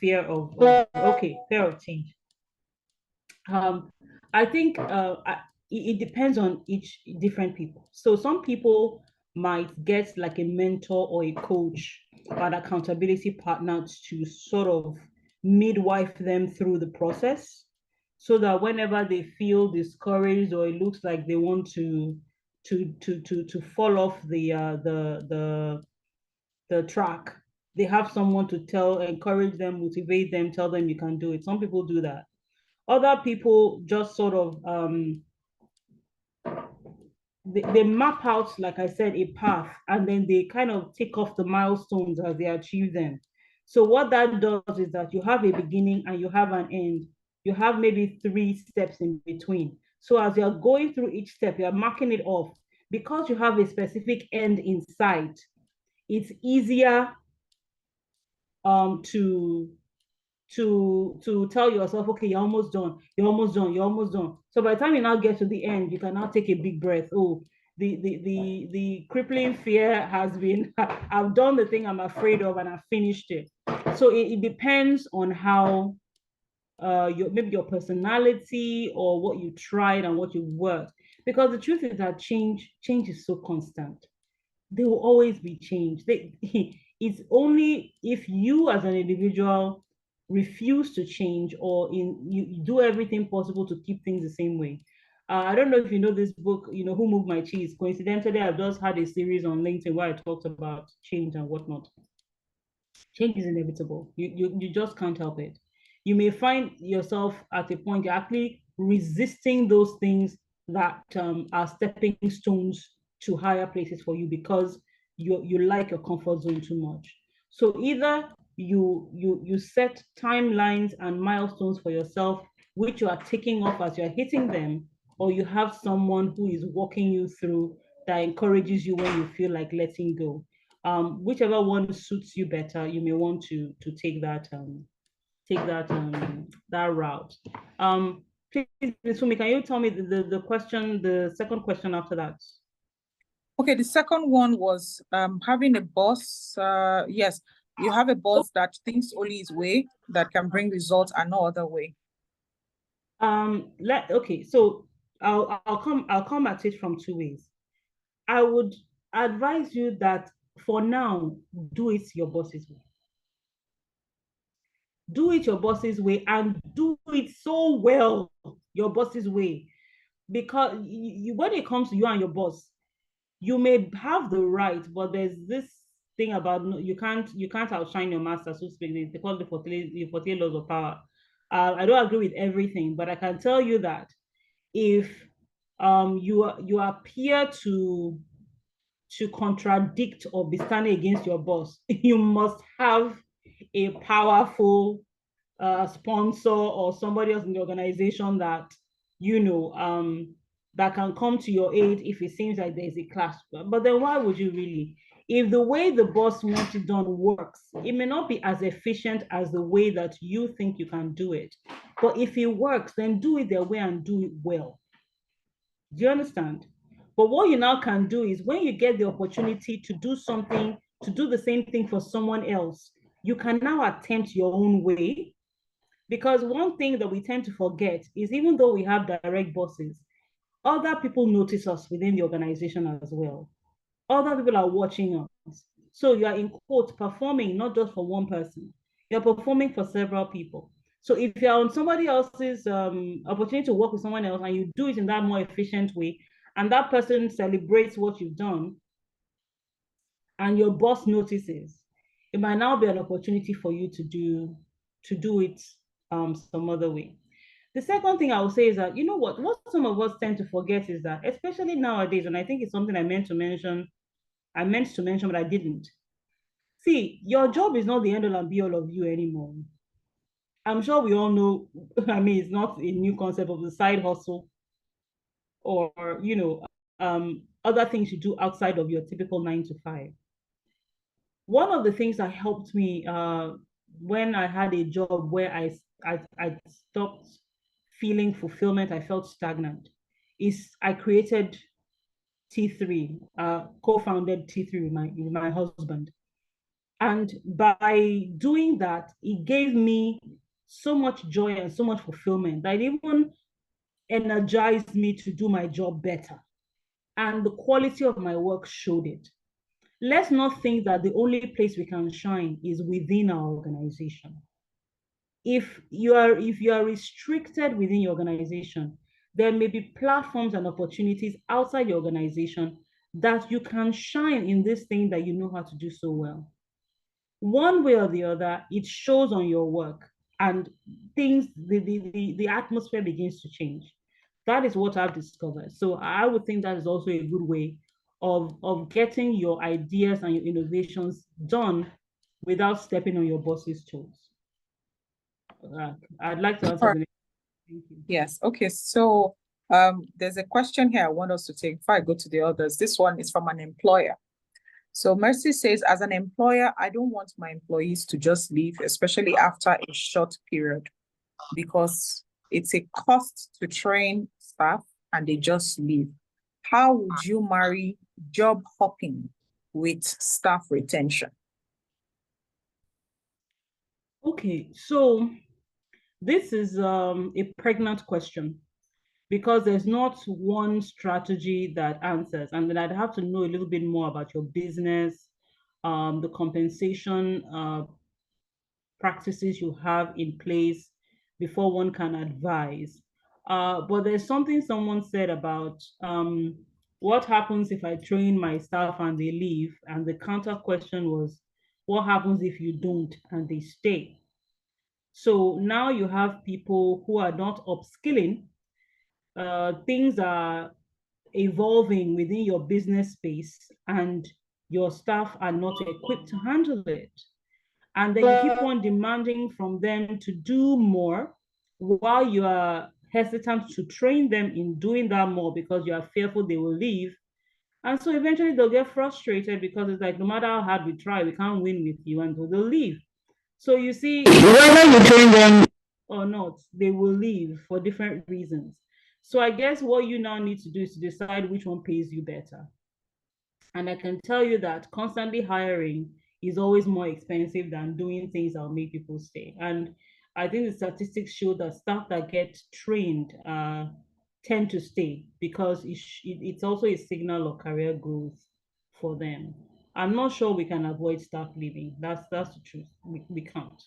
fear of fear of change. I think it depends on each different people. So some people might get like a mentor or a coach or an accountability partner to sort of midwife them through the process, so that whenever they feel discouraged or it looks like they want to to fall off the track. They have someone to encourage them, motivate them, tell them you can do it. Some people do that. Other people just sort of they map out, like I said, a path, and then they kind of take off the milestones as they achieve them. So what that does is that you have a beginning and you have an end. You have maybe 3 steps in between. So as you're going through each step, you're marking it off. Because you have a specific end in sight, it's easier to tell yourself, okay, you're almost done, you're almost done, you're almost done. So by the time you now get to the end, you can now take a big breath. Oh, the crippling fear has been, I've done the thing I'm afraid of and I've finished it. So it depends on how maybe your personality or what you tried and what you worked. Because the truth is that change is so constant. There will always be change. It's only if you as an individual refuse to change, or you do everything possible to keep things the same way. I don't know if you know this book, Who Moved My Cheese? Coincidentally, I've just had a series on LinkedIn where I talked about change and whatnot. Change is inevitable. You just can't help it. You may find yourself at a point you're actually resisting those things that are stepping stones to higher places for you, because you like your comfort zone too much. So either you set timelines and milestones for yourself, which you are taking off as you're hitting them, or you have someone who is walking you through that encourages you when you feel like letting go. Whichever one suits you better, you may want to take that that route. Please, Sumi, can you tell me the question, the second question after that? Okay, the second one was having a boss. Yes, you have a boss that thinks only his way, that can bring results and no other way. Okay, so I'll come at it from 2 ways. I would advise you that for now, do it your boss's way. Do it your boss's way, and do it so well your boss's way. Because when it comes to you and your boss, you may have the right, but there's this thing about you can't outshine your master, so to speak. They call it the 48 laws of power. I don't agree with everything, but I can tell you that if you appear to contradict or be standing against your boss, you must have a powerful sponsor or somebody else in the organization that that can come to your aid if it seems like there's a clash. But then why would you really? If the way the boss wants it done works, it may not be as efficient as the way that you think you can do it. But if it works, then do it their way and do it well. Do you understand? But what you now can do is, when you get the opportunity to do something, to do the same thing for someone else, you can now attempt your own way. Because one thing that we tend to forget is, even though we have direct bosses, other people notice us within the organization as well. Other people are watching us. So you are, in quote, performing not just for one person, you're performing for several people. So if you're on somebody else's opportunity to work with someone else, and you do it in that more efficient way, and that person celebrates what you've done, and your boss notices, it might now be an opportunity for you to do it some other way. The second thing I will say is that, what some of us tend to forget is that, especially nowadays, and I think it's something I meant to mention, but I didn't. See, your job is not the end all and be all of you anymore. I'm sure we all know, I mean, it's not a new concept of the side hustle, or, other things you do outside of your typical 9 to 5. One of the things that helped me when I had a job where I stopped feeling fulfillment, I felt stagnant, is I created T3, co-founded T3 with my husband. And by doing that, it gave me so much joy and so much fulfillment that it even energized me to do my job better. And the quality of my work showed it. Let's not think that the only place we can shine is within our organization. If you are restricted within your organization, there may be platforms and opportunities outside your organization that you can shine in this thing that you know how to do so well. One way or the other, it shows on your work, and things, the atmosphere begins to change. That is what I've discovered. So I would think that is also a good way of getting your ideas and your innovations done without stepping on your boss's toes. I'd like to answer the next. Thank you. Yes. Okay. So there's a question here I want us to take before I go to the others. This one is from an employer. So Mercy says, as an employer, I don't want my employees to just leave, especially after a short period, because it's a cost to train staff and they just leave. How would you marry job hopping with staff retention? Okay, so this is a pregnant question, because there's not one strategy that answers. And then I'd have to know a little bit more about your business, the compensation practices you have in place before one can advise. But there's something someone said about what happens if I train my staff and they leave? And the counter question was, what happens if you don't and they stay? So now you have people who are not upskilling. Things are evolving within your business space, and your staff are not equipped to handle it. And then you keep on demanding from them to do more while you are hesitant to train them in doing that more because you are fearful they will leave. And so eventually they'll get frustrated because it's like, no matter how hard we try, we can't win with you, and so they'll leave. So you see, whether you train them or not, they will leave for different reasons. So I guess what you now need to do is to decide which one pays you better. And I can tell you that constantly hiring is always more expensive than doing things that will make people stay. And I think the statistics show that staff that get trained tend to stay because it's also a signal of career growth for them. I'm not sure we can avoid staff leaving. That's the truth. We can't.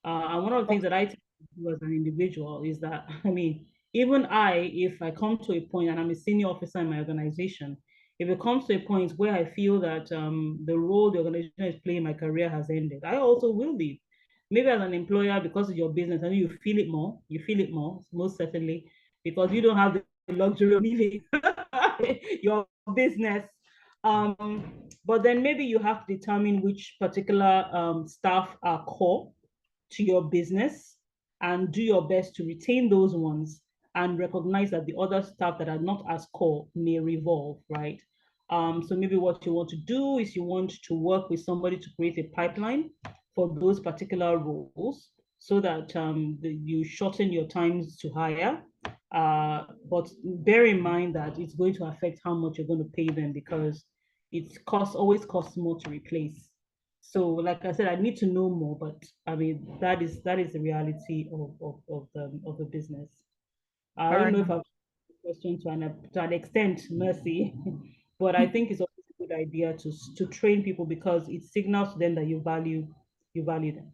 And one of the things that I do as an individual is that, I mean, even if I come to a point and I'm a senior officer in my organization, if it comes to a point where I feel that the role the organization is playing in my career has ended, I also will leave. Maybe as an employer, because of your business, and you feel it more. You feel it more, most certainly, because you don't have the luxury of leaving your business. But then maybe you have to determine which particular staff are core to your business and do your best to retain those ones and recognize that the other staff that are not as core may revolve, right? So maybe what you want to do is you want to work with somebody to create a pipeline for those particular roles so that you shorten your times to hire. But bear in mind that it's going to affect how much you're going to pay them because always costs more to replace. So, like I said, I need to know more, but I mean that is the reality of the business. I don't know if I've question to an extent, Mercy, but I think it's always a good idea to train people because it signals to them that you value them.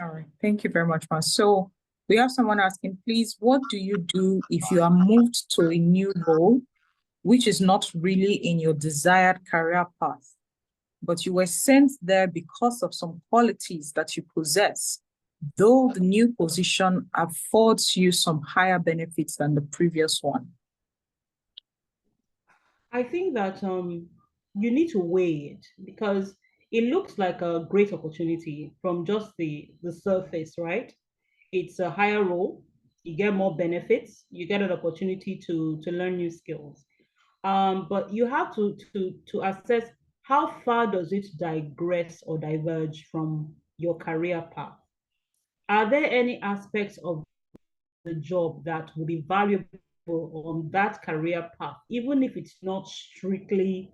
All right, thank you very much, Ma. So we have someone asking, please, what do you do if you are moved to a new role, which is not really in your desired career path, but you were sent there because of some qualities that you possess, though the new position affords you some higher benefits than the previous one? I think that you need to weigh it because it looks like a great opportunity from just the surface, right? It's a higher role, you get more benefits, you get an opportunity to learn new skills. But you have to assess how far does it digress or diverge from your career path. Are there any aspects of the job that will be valuable on that career path, even if it's not strictly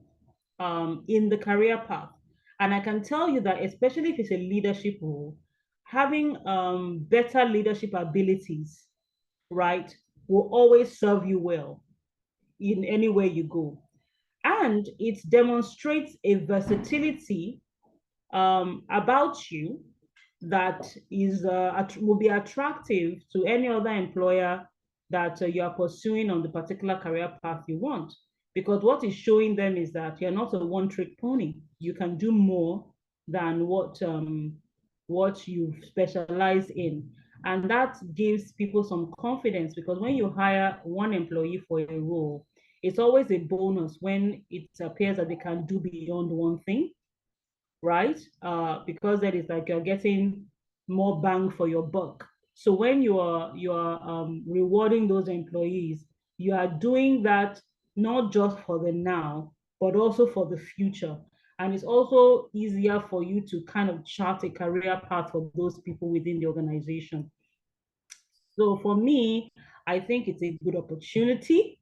in the career path? And I can tell you that, especially if it's a leadership role, having better leadership abilities, right, will always serve you well in any way you go. And it demonstrates a versatility about you that will be attractive to any other employer that you are pursuing on the particular career path you want. Because what is showing them is that you're not a one-trick pony. You can do more than what you've specialized in. And that gives people some confidence, because when you hire one employee for a role, it's always a bonus when it appears that they can do beyond one thing, right? Because that is like you're getting more bang for your buck. So when you are rewarding those employees, you are doing that not just for the now, but also for the future. And it's also easier for you to kind of chart a career path for those people within the organization. So for me, I think it's a good opportunity,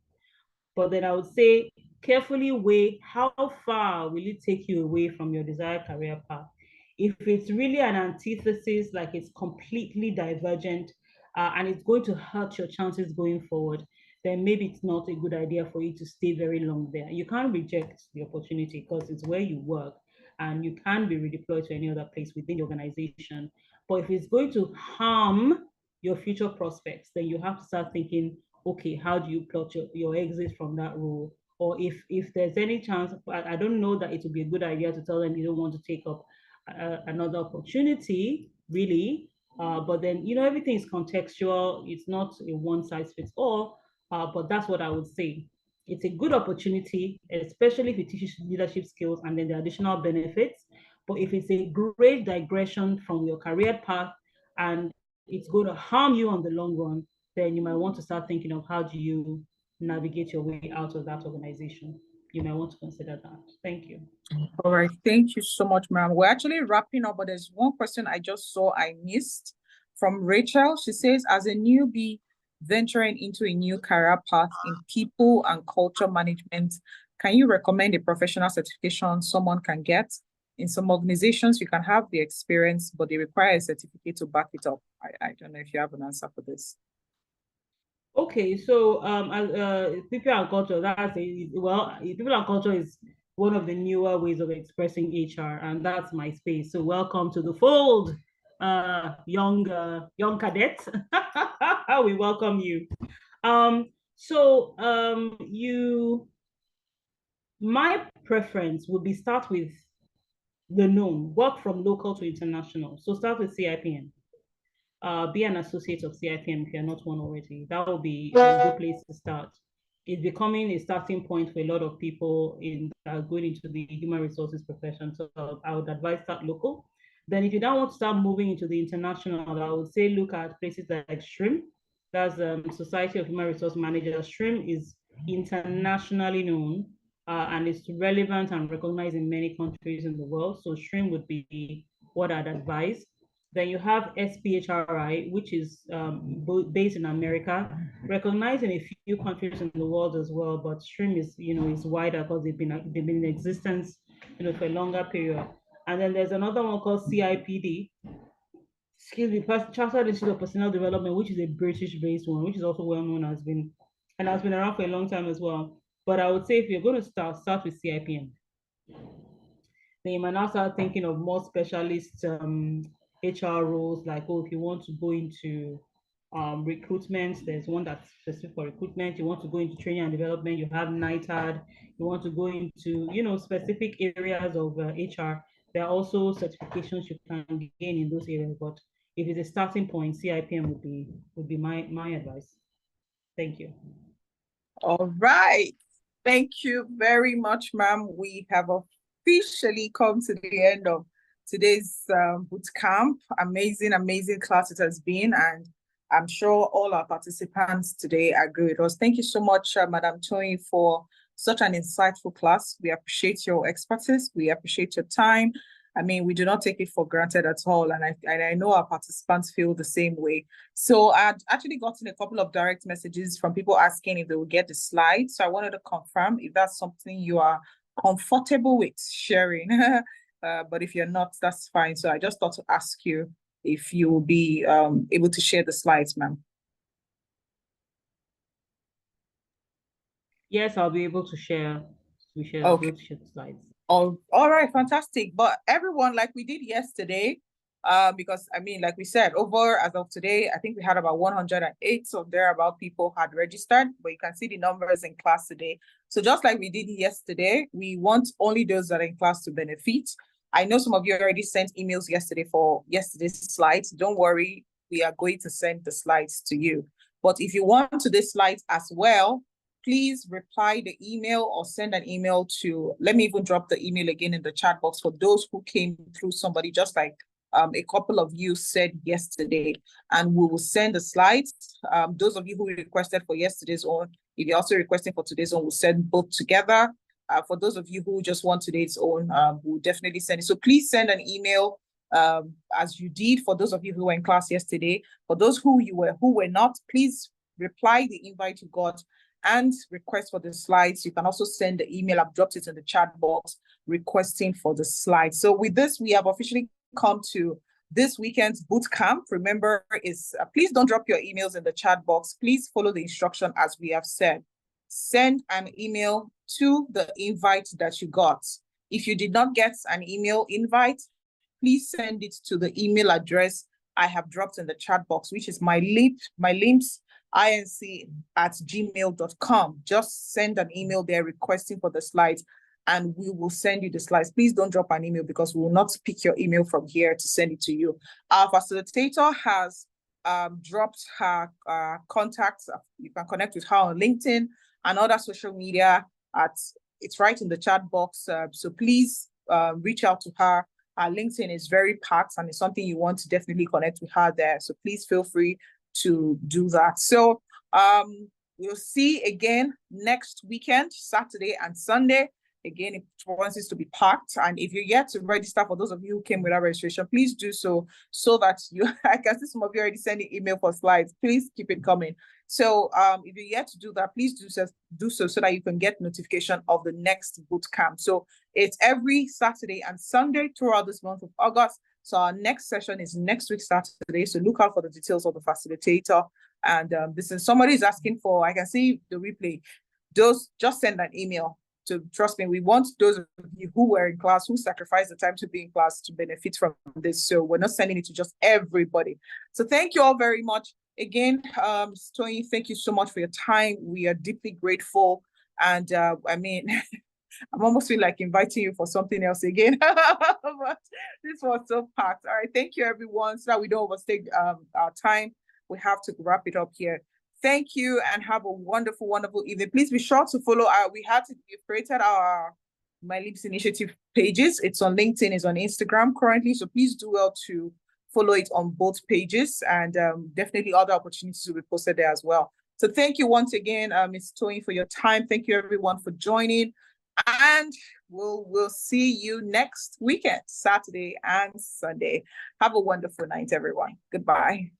but then I would say carefully weigh how far will it take you away from your desired career path. If it's really an antithesis, like it's completely divergent, and it's going to hurt your chances going forward, then maybe it's not a good idea for you to stay very long there. You can't reject the opportunity because it's where you work and you can be redeployed to any other place within the organization. But if it's going to harm your future prospects, then you have to start thinking, okay, how do you plot your exit from that role? Or if there's any chance, I don't know that it would be a good idea to tell them you don't want to take up another opportunity, really. But then, everything is contextual. It's not a one size fits all, but that's what I would say. It's a good opportunity, especially if it teaches leadership skills and then the additional benefits. But if it's a great digression from your career path and it's going to harm you on the long run, then you might want to start thinking of how do you navigate your way out of that organization. You might want to consider that. Thank you. All right. Thank you so much, ma'am. We're actually wrapping up, but there's one question I just saw I missed from Rachel. She says, as a newbie venturing into a new career path in people and culture management, can you recommend a professional certification someone can get? In some organizations, you can have the experience, but they require a certificate to back it up. I don't know if you have an answer for this. Okay, so people and culture, people and culture is one of the newer ways of expressing HR, and that's my space. So welcome to the fold, young cadet. We welcome you. My preference would be start with the known, work from local to international. So start with CIPM. Be an associate of CIPM if you're not one already. That will be a good place to start. It's becoming a starting point for a lot of people going into the human resources profession. So I would advise start local. Then if you don't want to start moving into the international, I would say look at places like SPHRi. That's Society of Human Resource Managers. SPHRi is internationally known and it's relevant and recognized in many countries in the world. So SPHRi would be what I'd advise. Then you have SPHRi, which is based in America, recognized in a few countries in the world as well. But SPHRi is wider because they've been in existence, for a longer period. And then there's another one called CIPD, Chartered Institute of Personnel Development, which is a British-based one, which is also well known, has been around for a long time as well. But I would say if you're going to start with CIPM. Then you might now start thinking of more specialist HR roles, like, if you want to go into recruitment, there's one that's specific for recruitment. You want to go into training and development, you have NITAD. You want to go into, specific areas of HR. There are also certifications you can gain in those areas. But if it's a starting point, CIPM would be my advice. Thank you. All right. Thank you very much, ma'am. We have officially come to the end of today's boot camp. Amazing, amazing class it has been, and I'm sure all our participants today agree with us. Thank you so much, Madam Toyin, for such an insightful class. We appreciate your expertise. We appreciate your time. I mean, we do not take it for granted at all. And I know our participants feel the same way. So I'd actually gotten a couple of direct messages from people asking if they will get the slides. So I wanted to confirm if that's something you are comfortable with sharing. But if you're not, that's fine. So I just thought to ask you if you will be able to share the slides, ma'am. Yes, I'll be able to share. Okay. Share the slides. All right, fantastic. But everyone, like we did yesterday, because I mean, like we said, over as of today, I think we had about 108 or thereabout people had registered, but you can see the numbers in class today. So just like we did yesterday, we want only those that are in class to benefit. I know some of you already sent emails yesterday for yesterday's slides. Don't worry, we are going to send the slides to you. But if you want today's slides as well, please reply the email or send an email to, let me even drop the email again in the chat box for those who came through somebody, just like a couple of you said yesterday, and we will send the slides. Those of you who requested for yesterday's own, if you're also requesting for today's own, we'll send both together. For those of you who just want today's own, we'll definitely send it. So please send an email as you did for those of you who were in class yesterday. For those who were not, please reply the invite you got and request for the slides. You can also send the email. I've dropped it in the chat box requesting for the slides. So with this, we have officially come to this weekend's boot camp. Remember, please don't drop your emails in the chat box. Please follow the instruction as we have said. Send an email to the invite that you got. If you did not get an email invite, please send it to the email address I have dropped in the chat box, which is myleapsinc@gmail.com. Just send an email there requesting for the slides, and we will send you the slides. Please don't drop an email because we will not pick your email from here to send it to you. Our facilitator has dropped her contacts. You can connect with her on LinkedIn and other social media. It's right in the chat box. So please reach out to her. Our LinkedIn is very packed and it's something you want to definitely connect with her there. So please feel free to do that. So we'll see again next weekend, Saturday and Sunday. Again, it wants us to be packed. And if you're yet to register, for those of you who came without registration, please do so that you, I can see some of you already sending email for slides. Please keep it coming. So if you're yet to do that, please do so that you can get notification of the next boot camp. So it's every Saturday and Sunday throughout this month of August. So our next session is next week, Saturday. So look out for the details of the facilitator. And somebody is asking for, I can see the replay. Just send an email. So trust me, we want those of you who were in class, who sacrificed the time to be in class, to benefit from this. So we're not sending it to just everybody. So thank you all very much. Again, Toyin, thank you so much for your time. We are deeply grateful. And I mean, I'm almost feel like inviting you for something else again. But this was so packed. All right, thank you everyone. So that we don't overstay our time, we have to wrap it up here. Thank you and have a wonderful, wonderful evening. Please be sure to follow we've created our MyLEAPS initiative pages. It's on LinkedIn, it's on Instagram currently. So please do well to follow it on both pages, and definitely other opportunities will be posted there as well. So thank you once again, Ms. Toyin, for your time. Thank you everyone for joining. And we'll see you next weekend, Saturday and Sunday. Have a wonderful night, everyone. Goodbye.